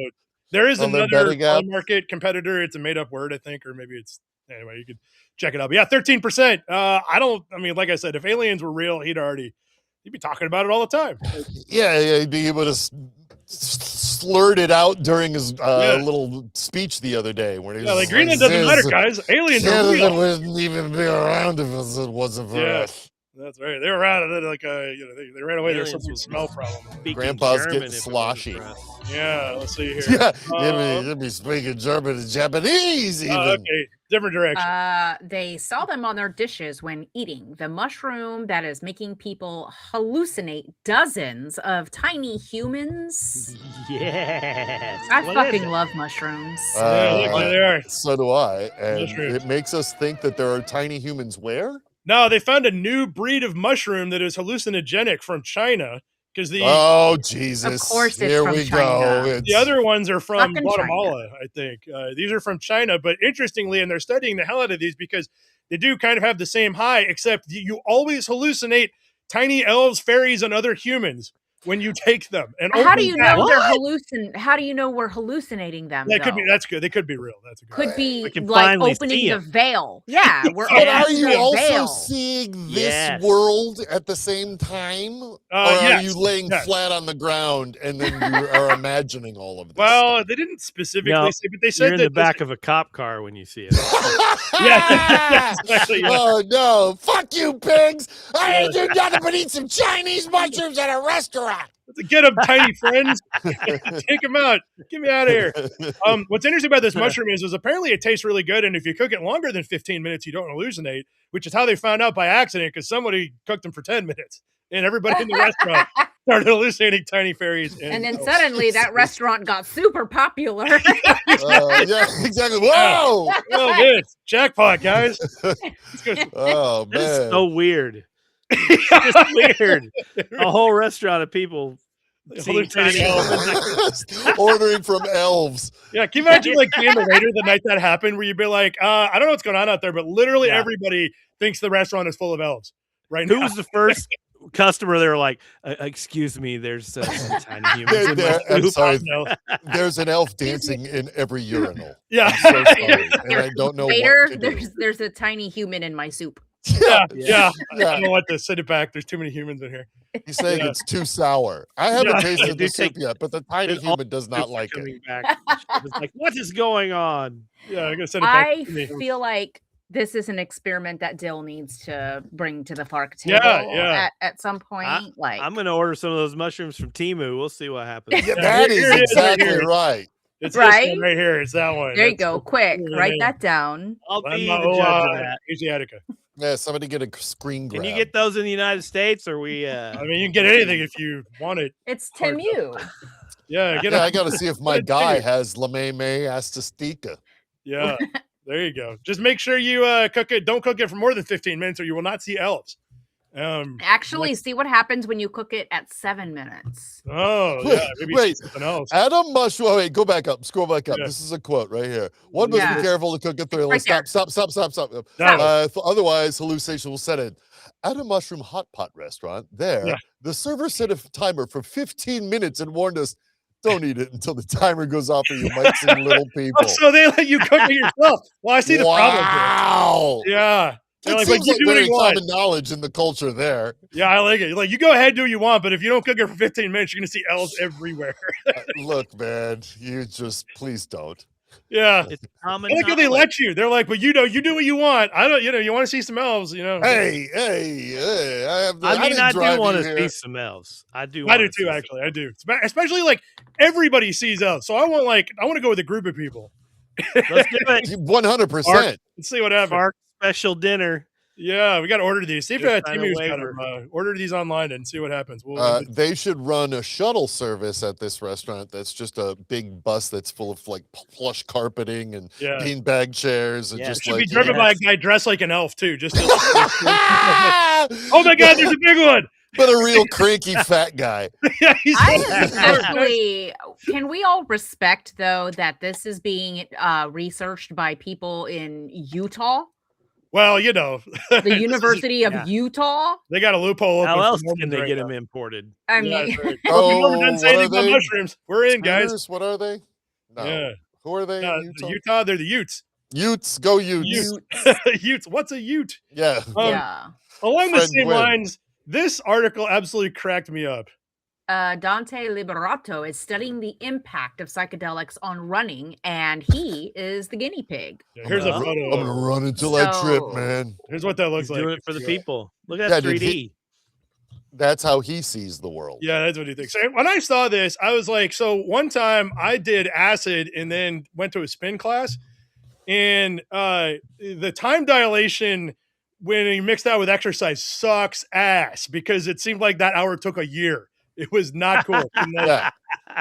There is another market competitor. It's a made up word, I think, or maybe it's anyway. You could check it out. But yeah, 13%. I mean, like I said, if aliens were real, he'd be talking about it all the time. Yeah, he'd be able to slurred it out during his little speech the other day when he was like Greenland doesn't matter, guys. Aliens are real. Wouldn't even be around if it wasn't for us. That's right. They were around it like they ran away. There's some smell problem. Grandpa's getting sloshy. Yeah, let's see here. Yeah, he'd be speaking German and Japanese even. Okay, different direction. They saw them on their dishes when eating the mushroom that is making people hallucinate dozens of tiny humans. Yes. I fucking love mushrooms. Look, they are. So do I. And it makes us think that there are tiny humans where? No, they found a new breed of mushroom that is hallucinogenic from China. Because Jesus! Of course, here we go. The other ones are from Guatemala, I think. These are from China, but interestingly, and they're studying the hell out of these because they do kind of have the same high, except you always hallucinate tiny elves, fairies, and other humans when you take them. And how do you know they're How do you know we're hallucinating them? That could be. That's good. They could be real. That's a good. Could be like opening the veil. Yeah, we're. But are you also seeing this world at the same time, or are you laying flat on the ground and then you are imagining all of this? Well, they didn't specifically say, but they said you're in the back of a cop car when you see it. Exactly, yeah. Oh no! Fuck you, pigs! I ain't do nothing but eat some Chinese mushrooms at a restaurant. Get them, tiny friends. Take them out. Get me out of here. What's interesting about this mushroom is apparently it tastes really good, and if you cook it longer than 15 minutes, you don't hallucinate, which is how they found out by accident because somebody cooked them for 10 minutes, and everybody in the restaurant started hallucinating tiny fairies. And then suddenly that restaurant got super popular. Yeah, exactly. Whoa! Oh, man. Jackpot, guys. Oh, man. It's so weird. It's just weird. A whole restaurant of people ordering from elves. Yeah, can you imagine like being the waiter the night that happened where you'd be like, I don't know what's going on out there, but literally everybody thinks the restaurant is full of elves right now. Who was the first customer? They were like, excuse me, there's some tiny humans in my I'm soup. sorry. There's an elf dancing in every urinal. Yeah. I'm so sorry. And I don't know Waiter, what to do. there's a tiny human in my soup. Yeah. I don't know what to send it back. There's too many humans in here. He's saying it's too sour. I haven't tasted the soup yet, but the tiny human does not like it. It's like, what is going on? Yeah, I'm gonna send it back. I feel like this is an experiment that Dill needs to bring to the Fark table at some point. I'm gonna order some of those mushrooms from Temu. We'll see what happens. Yeah, that is exactly right. It's right here. It's that one. There you go. Quick, write that down. I'll be the judge of that. Asiatica. Yeah, somebody get a screen grab. Can you get those in the United States, or we? I mean, you can get anything if you want it. It's Temu. Yeah, I got to see if my guy has Lameme Astastica. Yeah, there you go. Just make sure you cook it. Don't cook it for more than 15 minutes, or you will not see elves. Actually, see what happens when you cook it at 7 minutes. Oh, yeah. Maybe Wait, something else. Adam Mushroom. Wait, go back up. Scroll back up. Yeah. This is a quote right here. One must be careful to cook it thoroughly. Right there. Stop. Otherwise, hallucination will set in. At a mushroom hot pot restaurant, the server set a timer for 15 minutes and warned us, don't eat it until the timer goes off or you might see little people. Oh, so they let you cook it yourself. Well, I see the problem here. Wow. Yeah. It seems like very common knowledge in the culture there. Yeah, I like it. Like, you go ahead, do what you want, but if you don't cook it for 15 minutes, you're going to see elves everywhere. Look, man, please don't. Yeah. It's common I like how they let you. They're like, but you do what you want. I don't, you want to see some elves, Hey, I do want to see some elves. I do too, actually. I do. Especially like everybody sees elves. So I want to go with a group of people. Let's do it. 100%. Let's see what happens. Fark special dinner. Yeah, we got to order these. See if Timmy's got them. Order these online and see what happens. They should run a shuttle service at this restaurant that's just a big bus that's full of like plush carpeting and beanbag chairs. And just should be driven by a guy dressed like an elf too. Just to oh my God, there's a big one. But a real cranky fat guy. Actually, can we all respect though that this is being researched by people in Utah? Well, the University of Utah. They got a loophole. How else can they get them imported? I mean, doesn't say anything about mushrooms. We're in, guys. What are they? No. Yeah. Who are they? Utah. They're the Utes. Utes, go Utes. Utes. What's a Ute? Yeah. Along the same lines, this article absolutely cracked me up. Dante Liberato is studying the impact of psychedelics on running, and he is the guinea pig. Yeah, here's a photo. I'm gonna run until I trip, man. Here's what that looks like. Doing it for the people. Look at that 3D. That's how he sees the world. Yeah, that's what he thinks. So when I saw this, I was like, so one time I did acid and then went to a spin class, and the time dilation when you mix that with exercise sucks ass because it seemed like that hour took a year. It was not cool.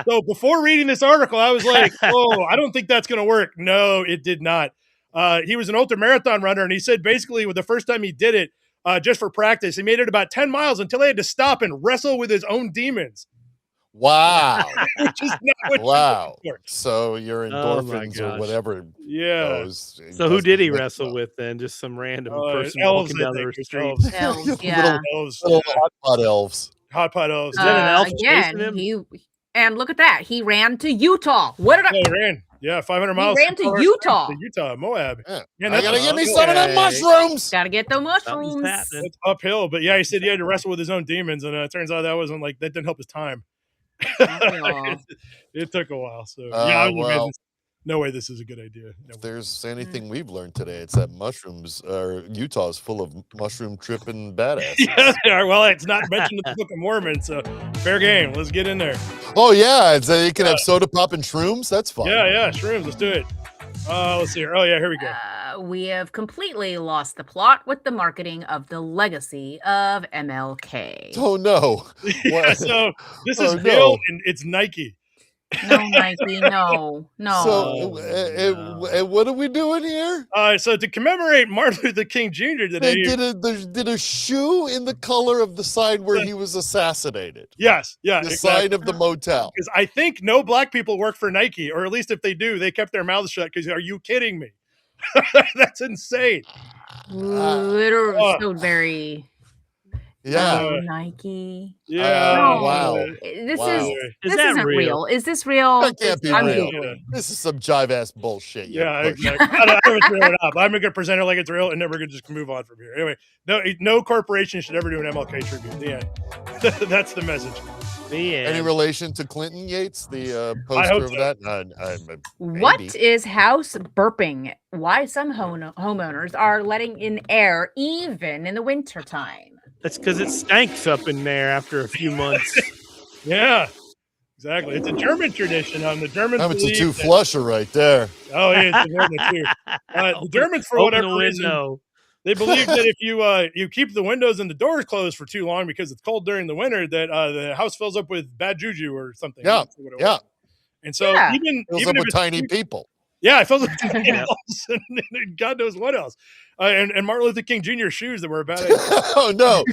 So before reading this article, I was like, oh, I don't think that's going to work. No, it did not. He was an ultra marathon runner, and he said basically the first time he did it, just for practice, he made it about 10 miles until he had to stop and wrestle with his own demons. Wow. Which is not what so your endorphins or whatever. Yeah. So who did he wrestle with then? Just some random person elves, walking down the street. Yeah. Little hot pot elves. Hot pot elves. Is that an elf again, chasing him? And look at that. He ran to Utah. What did he ran? Yeah, 500 miles. He ran to Utah. Moab. Yeah, I gotta get me some of them mushrooms. Gotta get the mushrooms. It's uphill, but yeah, he said he had to wrestle with his own demons, and it turns out that didn't help his time. It took a while. So I was no way this is a good idea. If there's anything we've learned today, it's that Utah is full of mushroom tripping badasses. Yeah, well, it's not mentioned in the Book of Mormon, so fair game. Let's get in there. Oh yeah, you can have soda pop and shrooms. That's fun. Yeah, shrooms. Let's do it. Let's see here. Oh yeah, here we go. We have completely lost the plot with the marketing of the legacy of MLK. Oh no! So this is real, and it's Nike. No, Nike, no. So, what are we doing here? So to commemorate Martin Luther King Jr. today, they did a shoe in the color of the sign where he was assassinated. Yes, the sign of the motel. Because I think no black people work for Nike, or at least if they do, they kept their mouths shut. Because are you kidding me? That's insane. Literally, so very. Yeah. Nike. Yeah. No. Wow. This isn't real. Is this real? That can't be real. This is some jive ass bullshit. Yeah, exactly. I don't know real or not. I'm going to present it like it's real, and then we're going to just move on from here. Anyway, no corporation should ever do an MLK tribute. The end. That's the message. Any relation to Clinton Yates, the poster of that? What is house burping? Why some homeowners are letting in air even in the wintertime? That's because it stinks up in there after a few months. Yeah, exactly. It's a German tradition. The Germans. It's a two-flusher right there. Oh, yeah, it's more than two. The Germans, for whatever reason, they believe that if you keep the windows and the doors closed for too long because it's cold during the winter, that the house fills up with bad juju or something. Yeah. And so even fills up with tiny people. Yeah, I felt like elves and God knows what else. And Martin Luther King Jr. shoes that were about it. Oh no!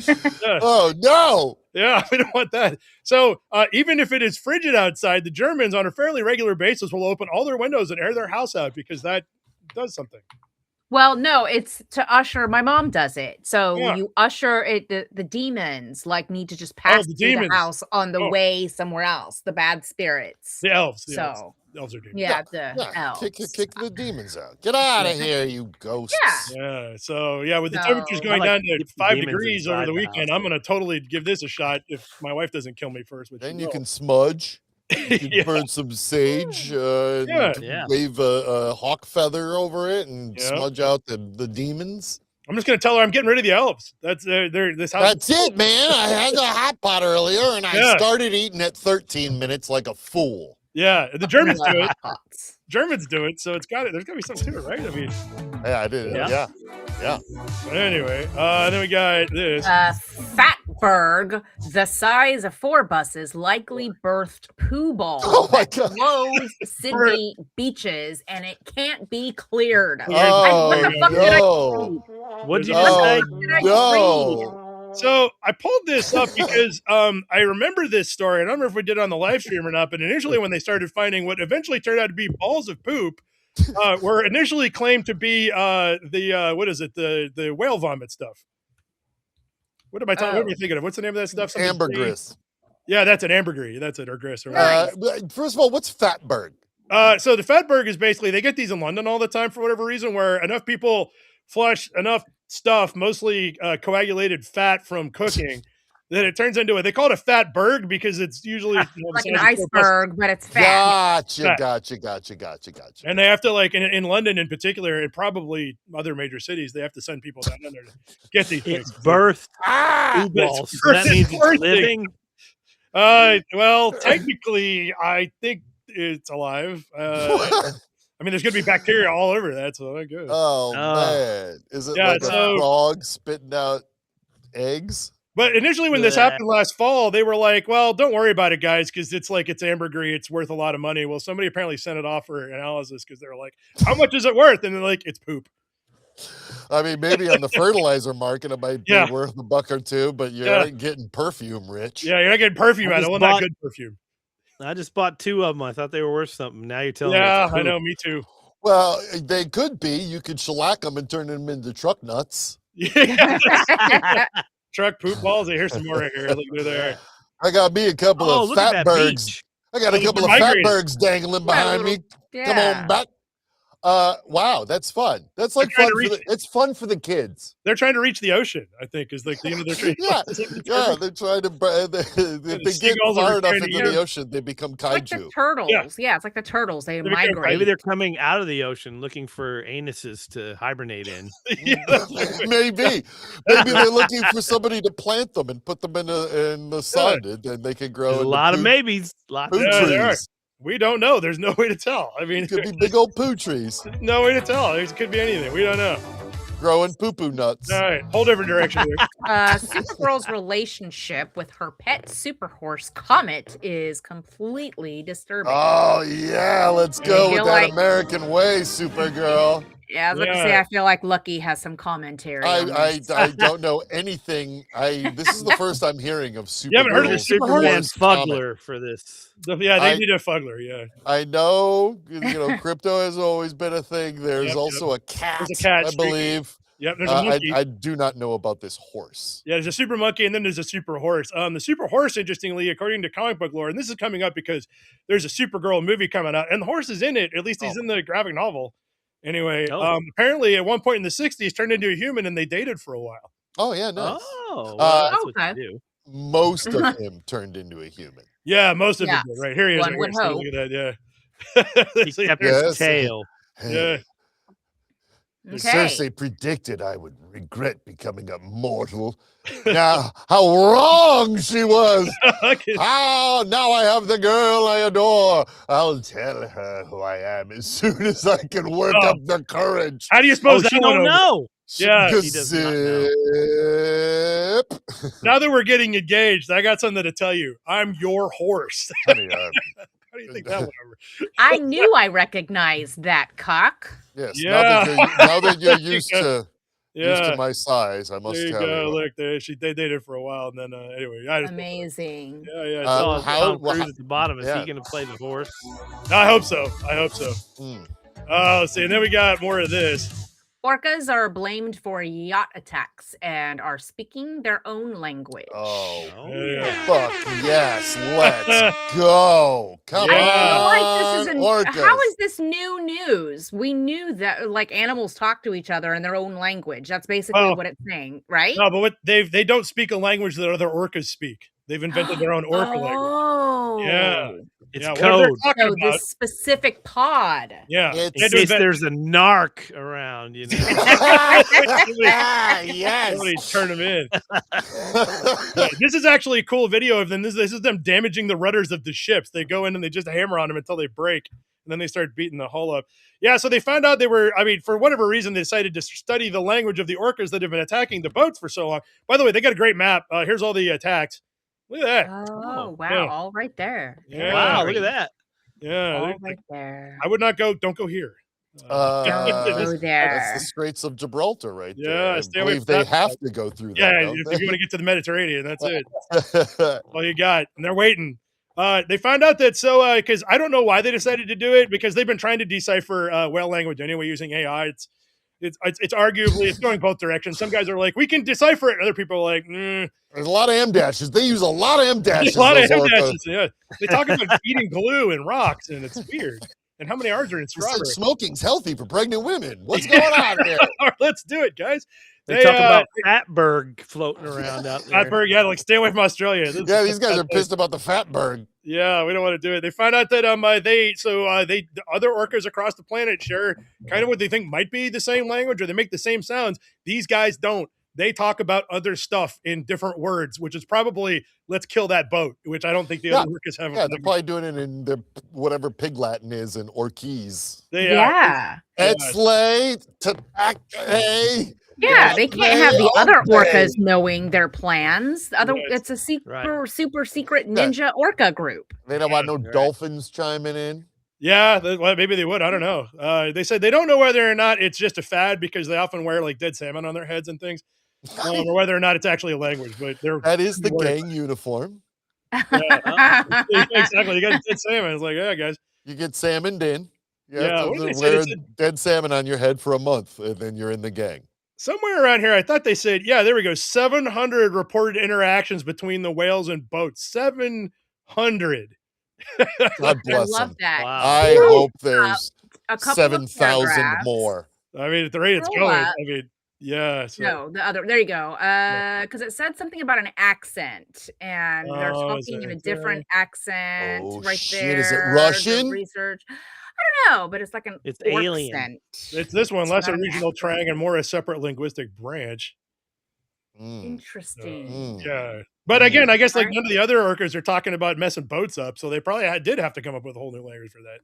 Yeah. Oh no! Yeah, we don't want that. So even if it is frigid outside, the Germans on a fairly regular basis will open all their windows and air their house out because that does something. Well, no, it's to usher. My mom does it. So you usher it. The demons like need to just pass through the house on the way somewhere else. The bad spirits. The elves. So the elves are demons. Yeah, the elves. Kick the demons out. Get out of here, you ghosts. Yeah. So with the temperatures going down to 5 degrees over the weekend, I'm gonna totally give this a shot if my wife doesn't kill me first. Then you can smudge. You can burn some sage, wave a hawk feather over it, and smudge out the demons. I'm just gonna tell her I'm getting rid of the elves. That's this house. That's it, man. I had the hot pot earlier, and I started eating at 13 minutes like a fool. Yeah, the Germans do it. Germans do it, so there's got to be something to it, right? I mean, yeah, I did. Yeah. But anyway, then we got this. Fatberg, the size of 4 buses, likely birthed poo balls. Oh my God! Closed Sydney beaches, and it can't be cleared. Oh what the fuck no! What did you say? No! So I pulled this up because I remember this story. I don't remember if we did it on the live stream or not, but initially when they started finding what eventually turned out to be balls of poop, were initially claimed to be the whale vomit stuff. What am I talking? What am I thinking of? What's the name of that stuff? Ambergris. Yeah, that's an ambergris. That's it, or gris. First of all, what's fatberg? So the fatberg is basically, they get these in London all the time for whatever reason, where enough people flush enough stuff, mostly coagulated fat from cooking, that it turns into they call it a fat berg because it's usually like an iceberg, but it's fat. Gotcha. And they have to in London in particular, and probably other major cities, they have to send people down there to get these things. Birth. Balls. That means it's living. Well, technically, I think it's alive. I mean, there's going to be bacteria all over that, so I guess. Oh, man. Is it like a frog spitting out eggs? But initially when this happened last fall, they were like, well, don't worry about it, guys, because it's ambergris. It's worth a lot of money. Well, somebody apparently sent it off for analysis because they were like, how much is it worth? And they're like, it's poop. I mean, maybe on the fertilizer market, it might be worth $1 or $2, but you ain't getting perfume, Rich. Yeah, you're not getting perfume out of it. Well, not good perfume. I just bought 2 of them. I thought they were worth something. Now you're telling me. Yeah, I know. Me too. Well, they could be. You could shellac them and turn them into truck nuts. Yeah. Truck poop balls. Here's some more right here. Look there. I got me a couple of fatbergs. I got a couple of fatbergs dangling behind me. Come on back. Wow, that's fun. That's like fun. It's fun for the kids. They're trying to reach the ocean, I think, is like the end of their training. They're trying to. They get far enough into the ocean, they become kaiju. Like the turtles. Yeah, it's like the turtles. They migrate. Maybe they're coming out of the ocean looking for anuses to hibernate in. Maybe they're looking for somebody to plant them and put them in the sun, and then they can grow. There's a lot of maybes. Lots of trees. We don't know. There's no way to tell. I mean, it could be big old poo trees. No way to tell. It could be anything. We don't know. Growing poo-poo nuts. All right. Whole different direction here. Supergirl's relationship with her pet super horse Comet is completely disturbing. Oh, yeah. Let's go with that American way, Supergirl. Yeah, I was about to say, I feel like Lucky has some commentary. I don't know anything. This is the first I'm hearing of Supergirl. You haven't heard of Superman Fuggler for this. Yeah, they need a Fuggler, yeah. I know, crypto has always been a thing. There's also a cat, there's a cat, I believe. Yep, there's a monkey. I do not know about this horse. Yeah, there's a super monkey, and then there's a super horse. The super horse, interestingly, according to comic book lore, and this is coming up because there's a Supergirl movie coming out, and the horse is in it. At least he's in the graphic novel. Anyway, apparently at one point in the 60s, turned into a human, and they dated for a while. Oh, yeah, nice. Oh, well, that's what you do. Most of him turned into a human. Yeah, most of it did. Right, here he is. One would hope. Look at that, yeah. He kept his tail. Yeah. Okay. Cersei predicted I would regret becoming a mortal. Now, how wrong she was. Oh, now I have the girl I adore. I'll tell her who I am as soon as I can work up the courage. How do you suppose she don't know? Yeah, she does not know. Now that we're getting engaged, I got something to tell you. I'm your horse. Honey, How do you think that went over? I knew I recognized that cock. Yes. Yeah. Now that you're used to my size, I must There you tell go. you. Look, they dated for a while, and then anyway, I just Amazing. yeah. Tom Cruise at the bottom. Is he going to play the horse? I hope so. Mm. Oh, see, and then we got more of this. Orcas are blamed for yacht attacks and are speaking their own language. Oh, yeah. fuck yes, let's go. Come on, I feel like Orcas. how is this new news? We knew that like animals talk to each other in their own language. That's basically what it's saying, right? No, but they don't speak a language that other orcas speak. They've invented their own orca language. Yeah. It's What code. they're talking So about. this specific pod. Yeah. In case there's a narc around, you know. Yes. Somebody turn them in. This is actually a cool video of them. This is them damaging the rudders of the ships. They go in and they just hammer on them until they break. And then they start beating the hull up. Yeah, so they found out for whatever reason, they decided to study the language of the orcas that have been attacking the boats for so long. By the way, they got a great map. Here's all the attacks. Look at that. Oh, wow. Yeah. All right there. Yeah. Wow, look at that. Yeah. All right there. I would not go. Don't go here. Don't go there. That's the Straits of Gibraltar right Yeah, there. I stay away believe from they that have side. to go through that. Yeah, don't if they? you want to get to the Mediterranean, that's it. It. All you got. And they're waiting. They found out that because I don't know why they decided to do it, because they've been trying to decipher whale language anyway using AI. It's arguably it's going both directions. Some guys are like, we can decipher it. Other people are like, There's a lot of M dashes. They use a lot of M dashes. a lot of those M orcas. dashes. Yeah, they talk about eating glue and rocks, and it's weird. And how many R's are in They said strawberry? smoking's healthy for pregnant women. What's going on here? All right, let's do it, guys. They talk about Fatberg floating around out there. Fatberg, yeah, like stay away from Australia. Yeah, these guys are pissed about the fatberg. Yeah, we don't want to do it. They found out that the other orcas across the planet share kind of what they think might be the same language, or they make the same sounds. These guys don't. They talk about other stuff in different words, which is probably "let's kill that boat," which I don't think the other orcas have. Yeah, they're probably doing it in the whatever pig Latin is in Orkese. Yeah. It's late to hey. Yeah, they can't have the other orcas knowing their plans. It's a super secret ninja orca group. They don't want no dolphins chiming in. Yeah, well, maybe they would. I don't know. They said they don't know whether or not it's just a fad because they often wear like dead salmon on their heads and things, or whether or not it's actually a language. But that is the gang uniform. Yeah. Exactly. You got dead salmon. It's like, yeah, guys. You get salmoned in. You Yeah, have to wear dead salmon on your head for a month, and then you're in the gang. Somewhere around here, I thought they said, yeah, there we go. 700 reported interactions between the whales and boats. 700. God bless I love them. that. Wow. I hope there's 7,000 more. I mean, at the rate it's going, I mean, yeah. So. No, the other. There you go. Because it said something about an accent, and they're talking in a different accent right there. Is it Russian? Research. I don't know, but it's like it's alien. Accent. It's this one, less a regional twang and more a separate linguistic branch. Interesting. Yeah. But again, I guess like none of the other orcas are talking about messing boats up, so they probably did have to come up with a whole new language for that.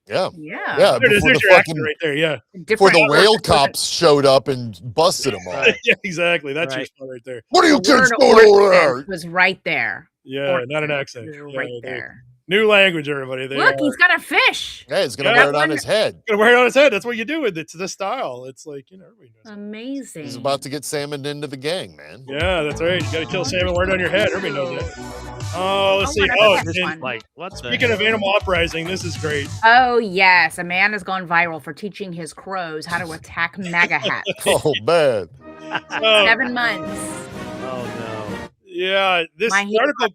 Yeah. Yeah. There's your accent right there. Yeah. Before the whale cops showed up and busted them all. Yeah, exactly. That's your spot right there. What are you kids doing over there? Was right there. Yeah, not an accent. Right there. New language, everybody. Look, he's got a fish. Yeah, he's gonna wear it on his head. Gonna wear it on his head. That's what you do with it. It's the style. It's like, you know, everybody knows. Amazing. He's about to get salmoned into the gang, man. Yeah, that's right. You gotta kill salmon, wear it on your head. Everybody knows that. Oh, let's see. Oh, like what? Speaking of animal uprising, this is great. Oh yes, a man has gone viral for teaching his crows how to attack MAGA hats. Oh man. 7 months. Oh no. Yeah, this article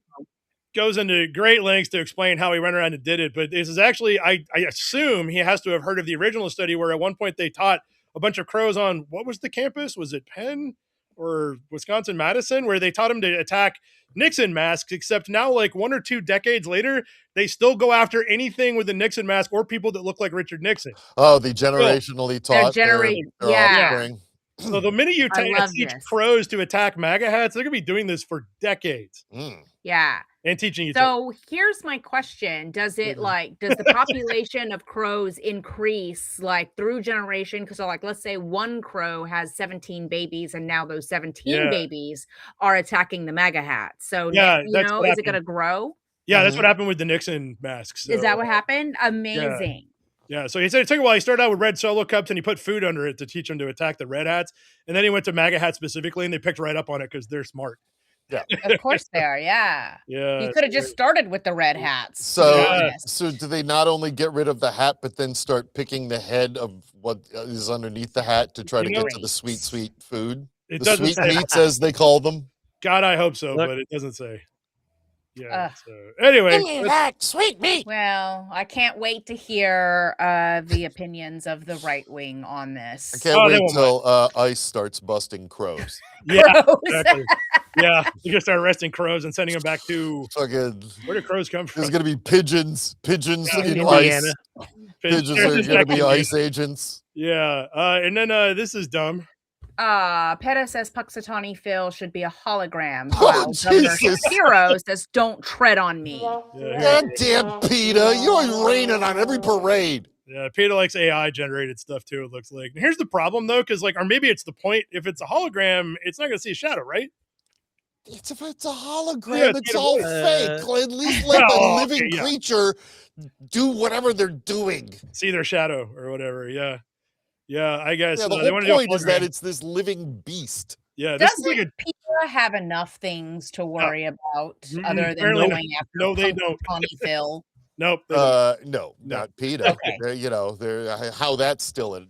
goes into great lengths to explain how he went around and did it. But this is actually, I assume he has to have heard of the original study where at one point they taught a bunch of crows on, what was the campus? Was it Penn or Wisconsin-Madison? Where they taught them to attack Nixon masks, except now like 1 or 2 decades later, they still go after anything with a Nixon mask or people that look like Richard Nixon. Oh, the generationally taught. Their offspring. So the minute you teach crows to attack MAGA hats, they're going to be doing this for decades. Yeah. And teaching you. So here's my question. Does it does the population of crows increase like through generation? Because so like, let's say one crow has 17 babies and now those 17 babies are attacking the MAGA hats. So, is it going to grow? Yeah, that's what happened with the Nixon masks. So, Is that what happened? Amazing. Yeah, so he said it took a while. He started out with red Solo cups and he put food under it to teach them to attack the red hats. And then he went to MAGA hats specifically and they picked right up on it because they're smart. Yeah. Of course they are, yeah. Yeah. He could have just started with the red hats. So do they not only get rid of the hat, but then start picking the head of what is underneath the hat to try to get to the sweet, sweet food? The sweet meats, as they call them? God, I hope so, but it doesn't say. Yeah. So anyway, that sweet meat. Well, I can't wait to hear the opinions of the right wing on this. I can't wait till ICE starts busting crows. Yeah, exactly. Yeah, you're gonna start arresting crows and sending them back to fucking. Where do crows come from? There's gonna be pigeons in Indiana. ICE. Pigeons are gonna be ICE agents. Yeah, and then this is dumb. Peta says Puxatawny Phil should be a hologram. Oh, Governor Jesus. Shapiro says, "Don't tread on me." God damn, PETA. You're raining on every parade. Yeah, PETA likes AI generated stuff too, it looks like. And here's the problem though, because or maybe it's the point, if it's a hologram, it's not gonna see a shadow, right? If it's a hologram, it's all fake. At least let the living creature do whatever they're doing. See their shadow or whatever, yeah. Yeah, I guess. Yeah, the whole point is that it's this living beast. Yeah, this Doesn't is like PETA have enough things to worry about other than going after they don't. Puxatawny Phil? Nope. No, not PETA. Okay. How that's still a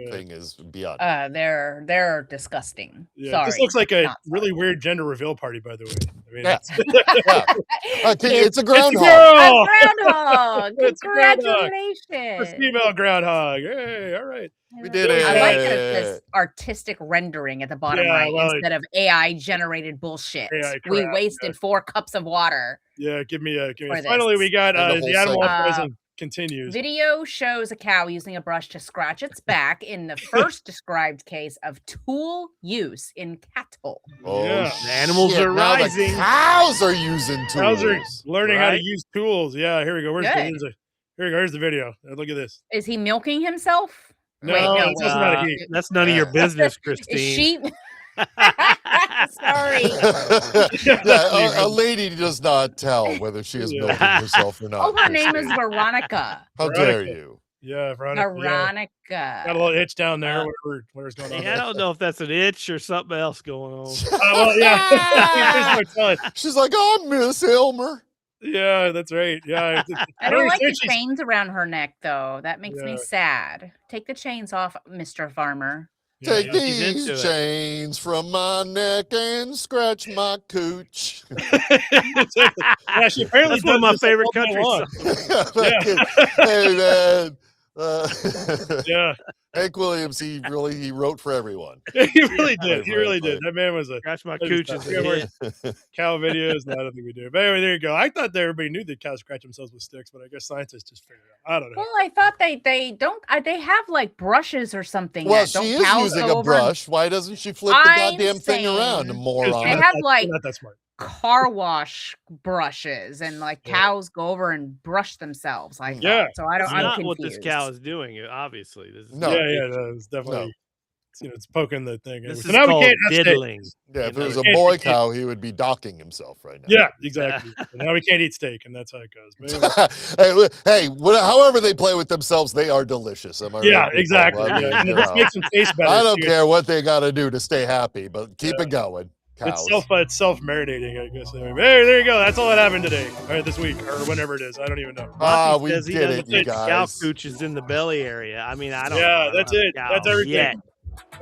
thing is beyond. They're disgusting. Yeah, Sorry. this looks like a really weird gender reveal party, by the way. I mean, it's a groundhog. A groundhog. It's a groundhog. Congratulations. A female groundhog. Hey, all right. We did it. I like that it says artistic rendering at the bottom right instead of AI generated bullshit. We wasted 4 cups of water. Yeah, give me. Finally, we got the animal present continues. Video shows a cow using a brush to scratch its back in the first described case of tool use in cattle. Oh, yeah. The animals are rising. The cows are using tools. Cows are learning how to use tools. Yeah, here we go. Here we go. Here's the video. Look at this. Is he milking himself? No, that's none of your business, Christine. Sheep. Sorry. A lady does not tell whether she is milking herself or not. Oh, her name is Veronica. How dare you? Yeah, Veronica. Yeah. Got a little itch down there. Whatever's going on. I don't know if that's an itch or something else going on. Well, yeah. She's like, "Oh, Miss Elmer." Yeah, that's right. Yeah. I don't like the chains around her neck, though. That makes me sad. Take the chains off, Mr. Farmer. Take these chains from my neck and scratch my cooch. Yeah, she apparently That's one of my favorite country songs. Hey, man. Yeah. Hank Williams, he wrote for everyone. He really did. He really did. That man was a Scratch my cooch is a hit. Cow videos. No, I don't think we do. But anyway, there you go. I thought that everybody knew that cows scratch themselves with sticks, but I guess scientists just figured it out. I don't know. Well, I thought they don't. They have like brushes or something. Well, she is using a brush. Why doesn't she flip the goddamn thing around, moron? They have like not that smart. car wash brushes and like cows go over and brush themselves. So I'm not confused. what this cow is doing. Obviously, this is it's definitely it's poking the thing. This so is now called we can't have diddling. steak. Yeah, if it was a boy cow, he would be docking himself right now. Yeah, exactly. Now we can't eat steak, and that's how it goes. But hey, however they play with themselves, they are delicious. Am I right? Yeah, exactly. I mean, and it just makes them taste better. I don't care what they got to do to stay happy, but keep it going. Cows. It's self-marinating, I guess. Anyway, there you go. That's all that happened today, or this week, or whenever it is. I don't even know. We did it, you guys. Cow cooch is in the belly area. I mean, I don't. Yeah, that's it. That's everything. Yet.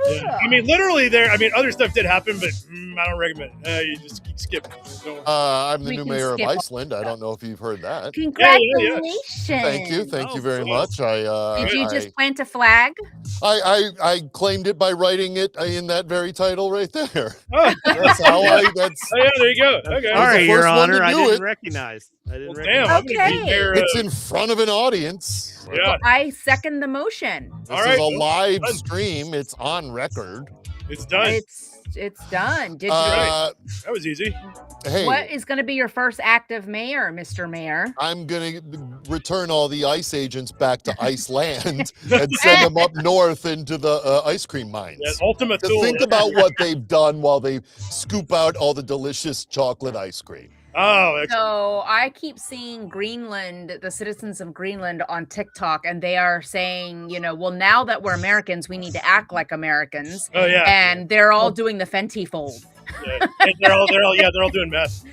Yeah. I mean, literally, other stuff did happen, but I don't recommend it. You just skip it. I'm the new mayor of Iceland. I don't know if you've heard that. Congratulations! Thank you very much. Did you just plant a flag? I claimed it by writing it in that very title right there. Oh, that's how I. Oh yeah, there you go. Okay. All right, Your Honor. I didn't recognize. Damn. Okay. It's in front of an audience. Yeah. I second the motion. This is a live stream. It's on record. It's done. It's done. Did you? That was easy. Hey, what is going to be your first act of mayor, Mr. Mayor? I'm going to return all the ICE agents back to Iceland and send them up north into the ice cream mines. Yeah, ultimate to tool. think about what they've done while they scoop out all the delicious chocolate ice cream. Oh, excellent. So I keep seeing Greenland, the citizens of Greenland on TikTok, and they are saying, well, now that we're Americans, we need to act like Americans. Oh yeah. And they're all doing the Fenty fold. Yeah. And they're all doing meth.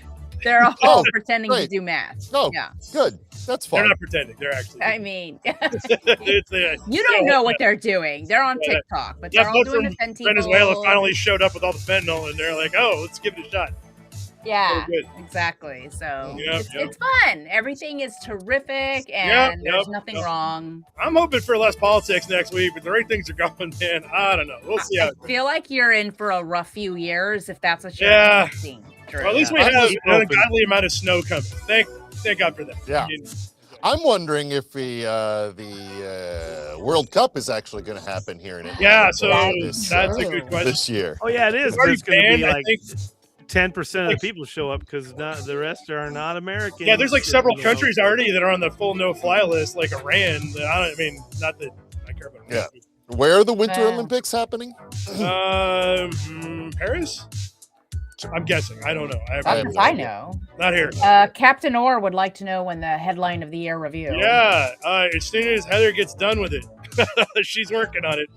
They're all pretending to do math. Oh, yeah. Good. That's fine. They're not pretending. They're actually. I mean, it's, you don't know what they're doing. They're on TikTok, but they're all doing the Fenty Venezuela fold. finally showed up with all the fentanyl, and they're like, "Oh, let's give it a shot." Yeah, exactly. So it's fun. Everything is terrific, and there's nothing wrong. I'm hoping for less politics next week, but the way things are going, man, I don't know. We'll see how. I feel like you're in for a rough few years if that's what you're expecting. Well, at least we have an ungodly amount of snow coming. Thank God for that. Yeah. I'm wondering if the World Cup is actually going to happen here in Atlanta. Yeah, so that's a good question. This year. Oh yeah, it is. There's going to be like think 10% of the people show up because the rest are not American. Yeah, there's like several countries already that are on the full no-fly list, like Iran. I mean, not that I care about. Yeah. Where are the Winter Olympics happening? Paris? I'm guessing. I don't know. I know. Not here. Captain Orr would like to know when the headline of the year review. Yeah, as soon as Heather gets done with it, she's working on it.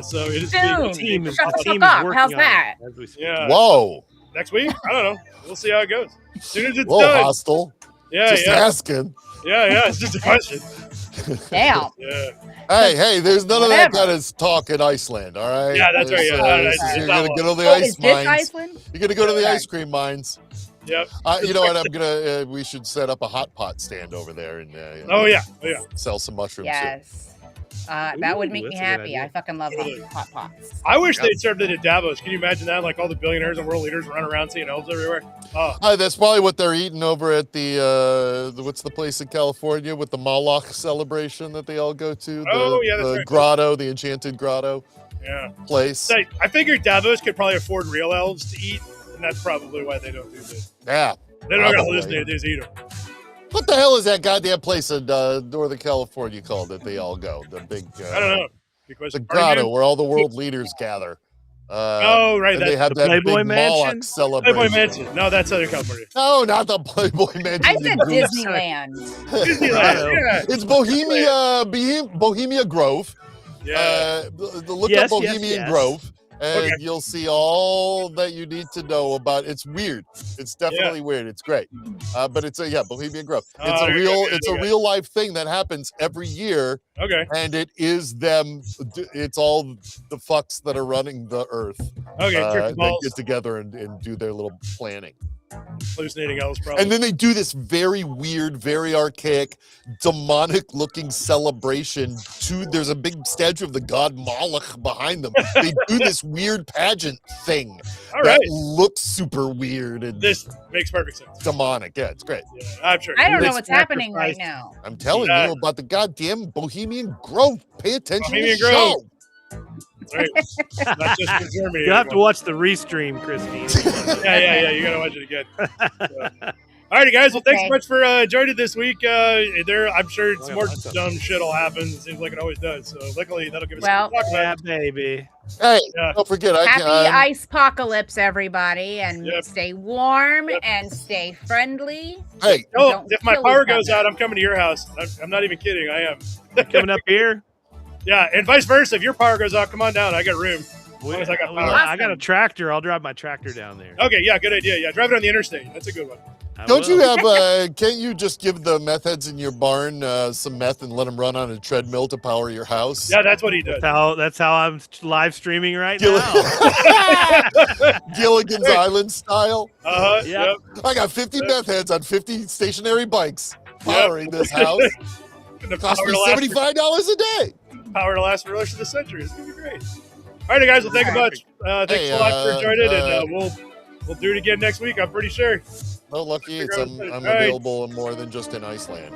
So it is. The team is working How's that? Yeah. Whoa. Next week? I don't know. We'll see how it goes. As soon as it's Whoa, done. hostile. Yeah, just asking. Yeah. It's just a question. Damn. Yeah. Hey, there's none of that kind of talk in Iceland, all right? Yeah, that's right. You're going to go to the ice mines. Iceland? You're going to go to the ice cream mines. Yep. You know what? We should set up a hot pot stand over there and sell some mushrooms. Yes. That would make me happy. I fucking love hot pots. I wish they'd served it at Davos. Can you imagine that? Like all the billionaires and world leaders run around seeing elves everywhere. Oh. That's probably what they're eating over at the what's the place in California with the Moloch celebration that they all go to? The grotto, the enchanted grotto. Yeah. Place. So I figured Davos could probably afford real elves to eat, and that's probably why they don't do this. Yeah. They don't got to hallucinate. They just eat them. What the hell is that goddamn place in Northern California called that they all go? The big. I don't know. Because the grotto where all the world leaders gather. Right. They have the that Playboy big Mansion? Moloch celebration. Playboy Mansion. No, that's Southern California. No, not the Playboy Mansion. I said Disneyland. Disneyland. It's Bohemia Grove. Yeah. Look up Bohemian Grove. And you'll see all that you need to know about. It's weird. It's definitely weird. It's great. But it's Bohemian Grove. It's a real life thing that happens every year. Okay. And it is them. It's all the fucks that are running the earth. Okay. They get together and do their little planning. Hallucinating elves, probably. And then they do this very weird, very archaic, demonic-looking celebration. There's a big statue of the god Moloch behind them. They do this weird pageant thing that looks super weird. And this makes perfect sense. Demonic, yeah, it's great. Yeah, I'm sure. I don't know what's happening right now. I'm telling you about the goddamn Bohemian Grove. Pay attention to the Grove. show. Right. Not just in Germany. You have to watch the restream, Christine. Yeah. You gotta watch it again. All righty, guys. Well, thanks so much for joining this week. I'm sure some more dumb shit will happen. It seems like it always does. So luckily, that'll give us something to talk about. Baby. Hey, don't forget. Happy ice apocalypse, everybody, and stay warm and stay friendly. Hey, if my power goes out, I'm coming to your house. I'm not even kidding. I am. Coming up here? Yeah, and vice versa. If your power goes out, come on down. I got room. I got power. I got a tractor. I'll drive my tractor down there. Okay, yeah, good idea. Yeah, drive it on the interstate. That's a good one. Don't you have, can't you just give the meth heads in your barn some meth and let them run on a treadmill to power your house? Yeah, that's what he does. That's how I'm live streaming right now. Gilligan's Island style? Yep. I got 50 meth heads on 50 stationary bikes powering this house. Cost me $75 a day. Power to last for the rest of the century. It's going to be great. All right, guys. Well, thank you much. Thanks a lot for joining, and we'll do it again next week, I'm pretty sure. No, lucky I'm available more than just in Iceland.